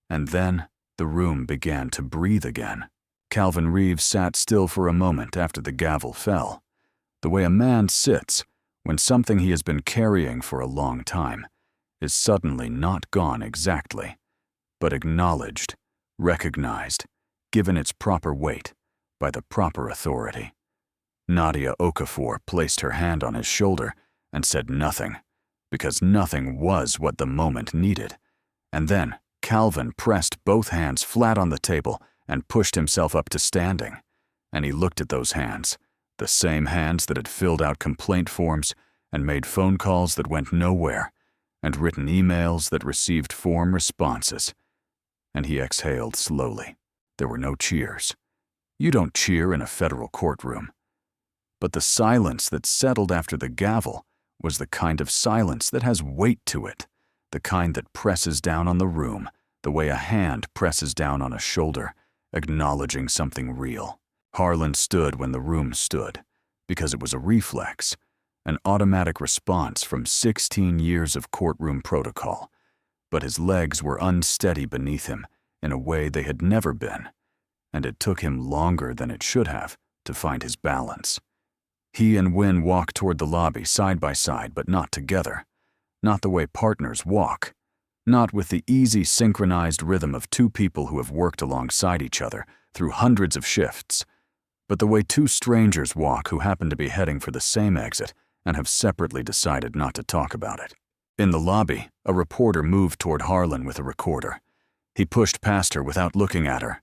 [SPEAKER 1] And then the room began to breathe again. Calvin Reeves sat still for a moment after the gavel fell, the way a man sits when something he has been carrying for a long time is suddenly not gone exactly, but acknowledged, recognized, given its proper weight by the proper authority. Nadia Okafor placed her hand on his shoulder and said nothing, because nothing was what the moment needed. And then Calvin pressed both hands flat on the table and pushed himself up to standing. And he looked at those hands, the same hands that had filled out complaint forms and made phone calls that went nowhere, and written emails that received form responses. And he exhaled slowly. There were no cheers. You don't cheer in a federal courtroom. But the silence that settled after the gavel was the kind of silence that has weight to it, the kind that presses down on the room, the way a hand presses down on a shoulder, acknowledging something real. Harlan stood when the room stood, because it was a reflex, an automatic response from 16 years of courtroom protocol. But his legs were unsteady beneath him in a way they had never been, and it took him longer than it should have to find his balance. He and Wynn walked toward the lobby side by side, but not together. Not the way partners walk. Not with the easy, synchronized rhythm of 2 people who have worked alongside each other through hundreds of shifts, but the way 2 strangers walk who happen to be heading for the same exit and have separately decided not to talk about it. In the lobby, a reporter moved toward Harlan with a recorder. He pushed past her without looking at her.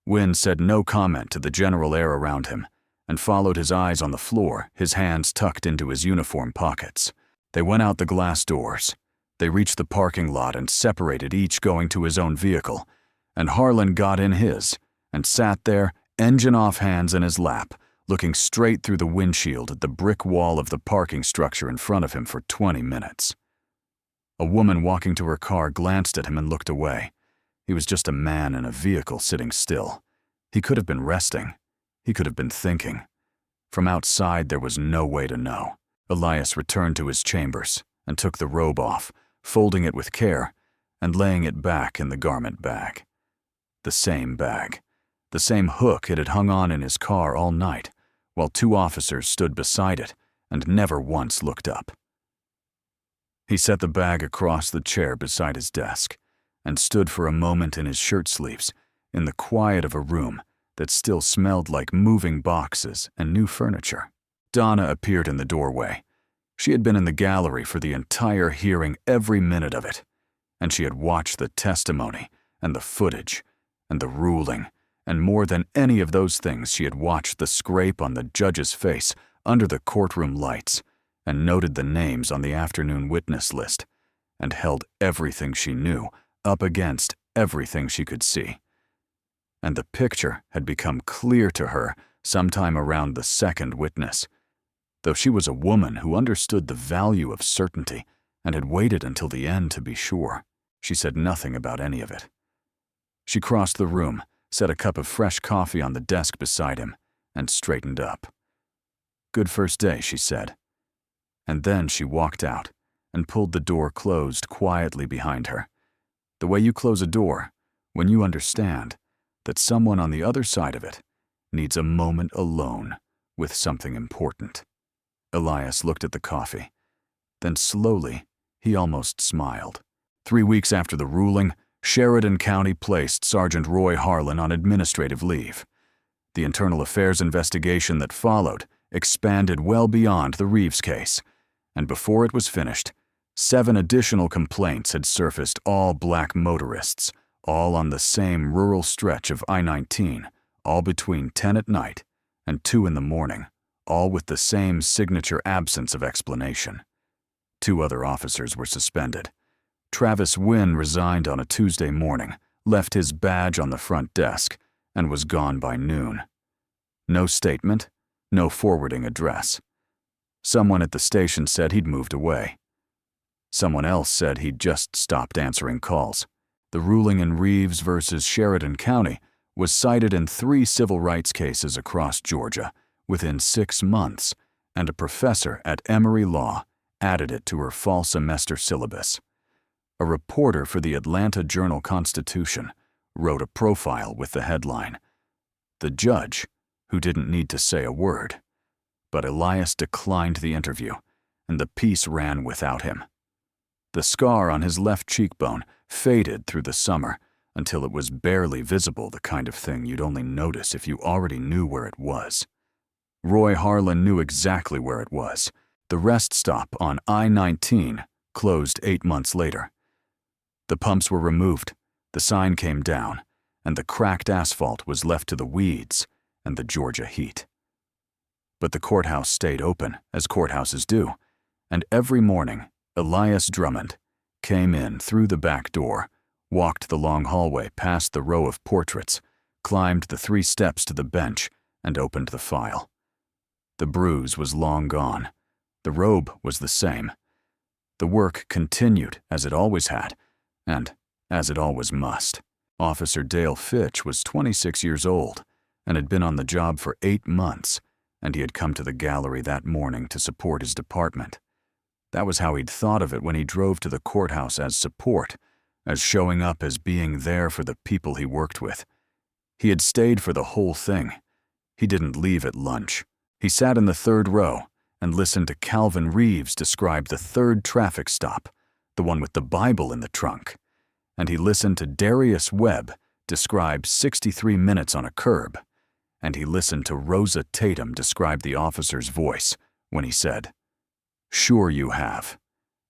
[SPEAKER 1] Wynn said no comment to the general air around him and followed his eyes on the floor, his hands tucked into his uniform pockets. They went out the glass doors. They reached the parking lot and separated, each going to his own vehicle, and Harlan got in his and sat there, engine off, hands in his lap, looking straight through the windshield at the brick wall of the parking structure in front of him for 20 minutes. A woman walking to her car glanced at him and looked away. He was just a man in a vehicle sitting still. He could have been resting. He could have been thinking. From outside, there was no way to know. Elias returned to his chambers and took the robe off, folding it with care and laying it back in the garment bag. The same bag. The same hook it had hung on in his car all night, while 2 officers stood beside it and never once looked up. He set the bag across the chair beside his desk and stood for a moment in his shirt sleeves in the quiet of a room that still smelled like moving boxes and new furniture. Donna appeared in the doorway. She had been in the gallery for the entire hearing, every minute of it, and she had watched the testimony and the footage and the ruling, and more than any of those things, she had watched the scrape on the judge's face under the courtroom lights and noted the names on the afternoon witness list and held everything she knew up against everything she could see. And the picture had become clear to her sometime around the second witness. Though she was a woman who understood the value of certainty and had waited until the end to be sure, she said nothing about any of it. She crossed the room, set a cup of fresh coffee on the desk beside him, and straightened up. "Good first day," she said. And then she walked out and pulled the door closed quietly behind her. The way you close a door when you understand that someone on the other side of it needs a moment alone with something important. Elias looked at the coffee. Then slowly, he almost smiled. 3 weeks after the ruling, Sheridan County placed Sergeant Roy Harlan on administrative leave. The internal affairs investigation that followed expanded well beyond the Reeves case, and before it was finished, 7 additional complaints had surfaced, all black motorists, all on the same rural stretch of I-19, all between 10 at night and 2 in the morning, all with the same signature absence of explanation. 2 other officers were suspended. Travis Wynn resigned on a Tuesday morning, left his badge on the front desk, and was gone by noon. No statement, no forwarding address. Someone at the station said he'd moved away. Someone else said he'd just stopped answering calls. The ruling in Reeves versus Sheridan County was cited in 3 civil rights cases across Georgia within 6 months, and a professor at Emory Law added it to her fall semester syllabus. A reporter for the Atlanta Journal-Constitution wrote a profile with the headline, "The Judge Who Didn't Need to Say a Word." But Elias declined the interview, and the piece ran without him. The scar on his left cheekbone faded through the summer until it was barely visible, the kind of thing you'd only notice if you already knew where it was. Roy Harlan knew exactly where it was. The rest stop on I-19 closed 8 months later. The pumps were removed, the sign came down, and the cracked asphalt was left to the weeds and the Georgia heat. But the courthouse stayed open, as courthouses do, and every morning, Elias Drummond came in through the back door, walked the long hallway past the row of portraits, climbed the 3 steps to the bench, and opened the file. The bruise was long gone. The robe was the same. The work continued as it always had, and as it always must. Officer Dale Fitch was 26 years old and had been on the job for 8 months, and he had come to the gallery that morning to support his department. That was how he'd thought of it when he drove to the courthouse, as support, as showing up, as being there for the people he worked with. He had stayed for the whole thing. He didn't leave at lunch. He sat in the 3rd row and listened to Calvin Reeves describe the 3rd traffic stop, the one with the Bible in the trunk. And he listened to Darius Webb describe 63 minutes on a curb. And he listened to Rosa Tatum describe the officer's voice when he said, "Sure you have."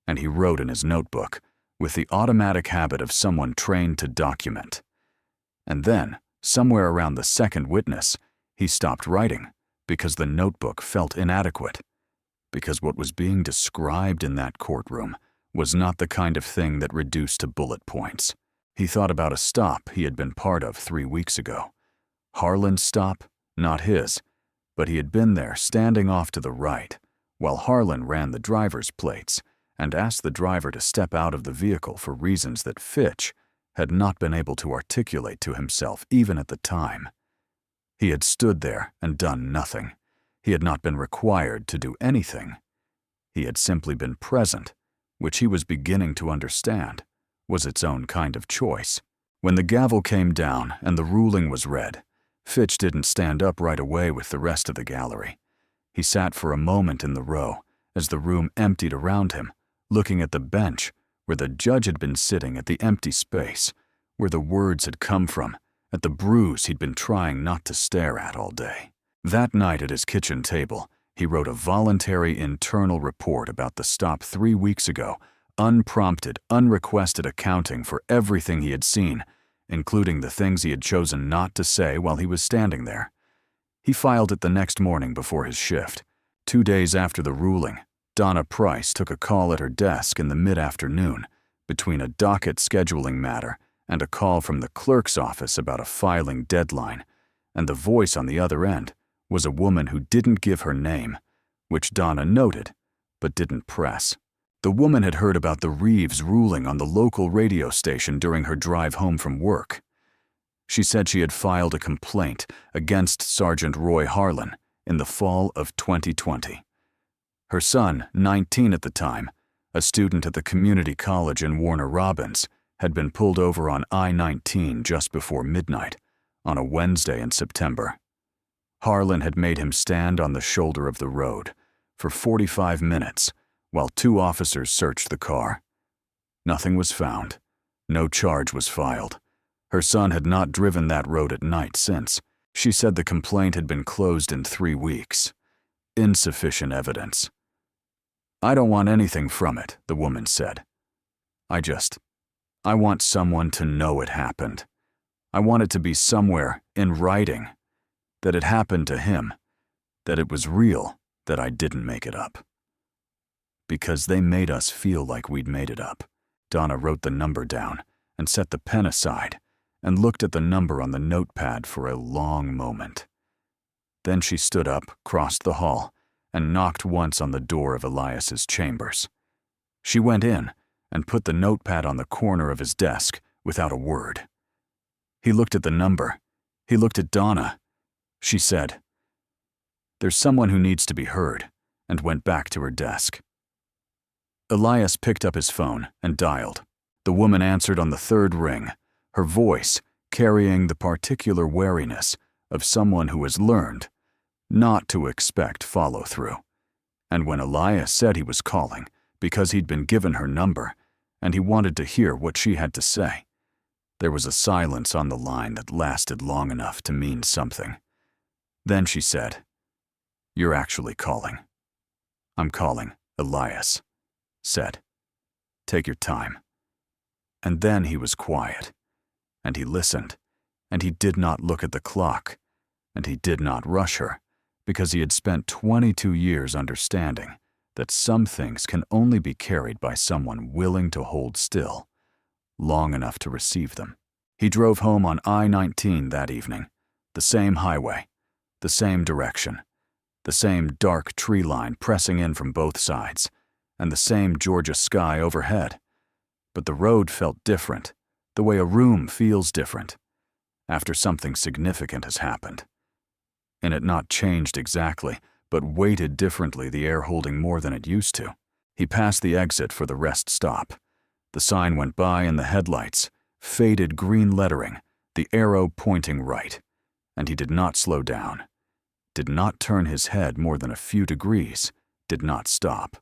[SPEAKER 1] And he wrote in his notebook, with the automatic habit of someone trained to document. And then, somewhere around the 2nd witness, he stopped writing because the notebook felt inadequate. Because what was being described in that courtroom was not the kind of thing that reduced to bullet points. He thought about a stop he had been part of 3 weeks ago. Harlan's stop, not his, but he had been there standing off to the right, while Harlan ran the driver's plates and asked the driver to step out of the vehicle for reasons that Fitch had not been able to articulate to himself even at the time. He had stood there and done nothing. He had not been required to do anything. He had simply been present, which he was beginning to understand was its own kind of choice. When the gavel came down and the ruling was read, Fitch didn't stand up right away with the rest of the gallery. He sat for a moment in the row as the room emptied around him, looking at the bench where the judge had been sitting, at the empty space, where the words had come from, at the bruise he'd been trying not to stare at all day. That night at his kitchen table, he wrote a voluntary internal report about the stop 3 weeks ago, unprompted, unrequested accounting for everything he had seen, including the things he had chosen not to say while he was standing there. He filed it the next morning before his shift. 2 days after the ruling, Donna Price took a call at her desk in the mid-afternoon, between a docket scheduling matter and a call from the clerk's office about a filing deadline, and the voice on the other end was a woman who didn't give her name, which Donna noted, but didn't press. The woman had heard about the Reeves ruling on the local radio station during her drive home from work. She said she had filed a complaint against Sergeant Roy Harlan in the fall of 2020. Her son, 19 at the time, a student at the community college in Warner Robins, had been pulled over on I-19 just before midnight on a Wednesday in September. Harlan had made him stand on the shoulder of the road for 45 minutes while 2 officers searched the car. Nothing was found. No charge was filed. Her son had not driven that road at night since. She said the complaint had been closed in 3 weeks. Insufficient evidence. "I don't want anything from it," the woman said. I want someone to know it happened. I want it to be somewhere in writing, that it happened to him, that it was real, that I didn't make it up. Because they made us feel like we'd made it up. Donna wrote the number down and set the pen aside and looked at the number on the notepad for a long moment. Then she stood up, crossed the hall, and knocked once on the door of Elias's chambers. She went in and put the notepad on the corner of his desk without a word. He looked at the number. He looked at Donna. She said, "There's someone who needs to be heard," and went back to her desk. Elias picked up his phone and dialed. The woman answered on the 3rd ring, her voice carrying the particular wariness of someone who has learned not to expect follow-through. And when Elias said he was calling because he'd been given her number and he wanted to hear what she had to say, there was a silence on the line that lasted long enough to mean something. Then she said, "You're actually calling." "I'm calling," Elias said. "Take your time." And then he was quiet, and he listened, and he did not look at the clock, and he did not rush her, because he had spent 22 years understanding that some things can only be carried by someone willing to hold still, long enough to receive them. He drove home on I-19 that evening, the same highway, the same direction, the same dark tree line pressing in from both sides, and the same Georgia sky overhead. But the road felt different, the way a room feels different, after something significant has happened. And it not changed exactly, but weighted differently, the air holding more than it used to. He passed the exit for the rest stop. The sign went by and the headlights, faded green lettering, the arrow pointing right, and he did not slow down, did not turn his head more than a few degrees, did not stop.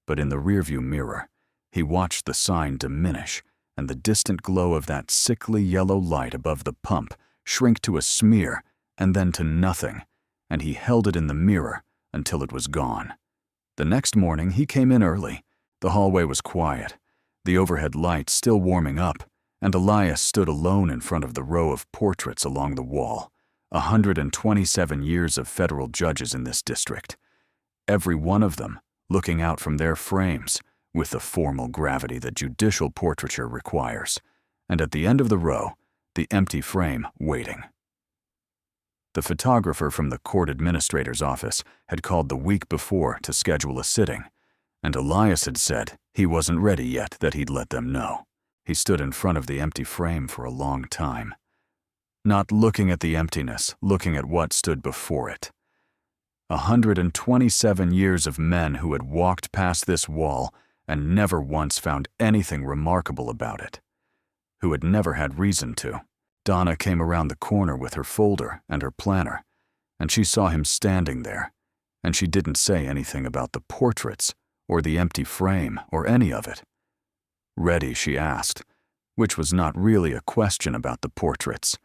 [SPEAKER 1] But in the rearview mirror, he watched the sign diminish and the distant glow of that sickly yellow light above the pump shrink to a smear and then to nothing, and he held it in the mirror until it was gone. The next morning he came in early. The hallway was quiet, the overhead lights still warming up, and Elias stood alone in front of the row of portraits along the wall, 127 years of federal judges in this district, every one of them looking out from their frames with the formal gravity that judicial portraiture requires, and at the end of the row, the empty frame waiting. The photographer from the court administrator's office had called the week before to schedule a sitting, and Elias had said he wasn't ready yet, that he'd let them know. He stood in front of the empty frame for a long time, not looking at the emptiness, looking at what stood before it. 127 years of men who had walked past this wall and never once found anything remarkable about it, who had never had reason to. Donna came around the corner with her folder and her planner, and she saw him standing there, and she didn't say anything about the portraits or the empty frame or any of it. "Ready?" she asked, which was not really a question about the portraits.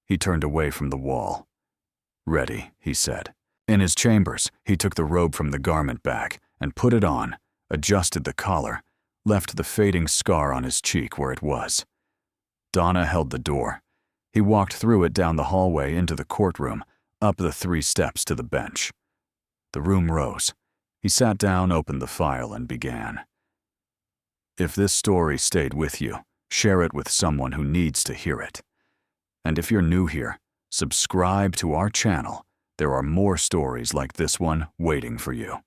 [SPEAKER 1] He turned away from the wall. "Ready," he said. In his chambers, he took the robe from the garment bag and put it on, adjusted the collar, left the fading scar on his cheek where it was. Donna held the door. He walked through it down the hallway into the courtroom, up the 3 steps to the bench. The room rose. He sat down, opened the file, and began. "If this story stayed with you, share it with someone who needs to hear it. And if you're new here, subscribe to our channel There are more stories like this one waiting for you.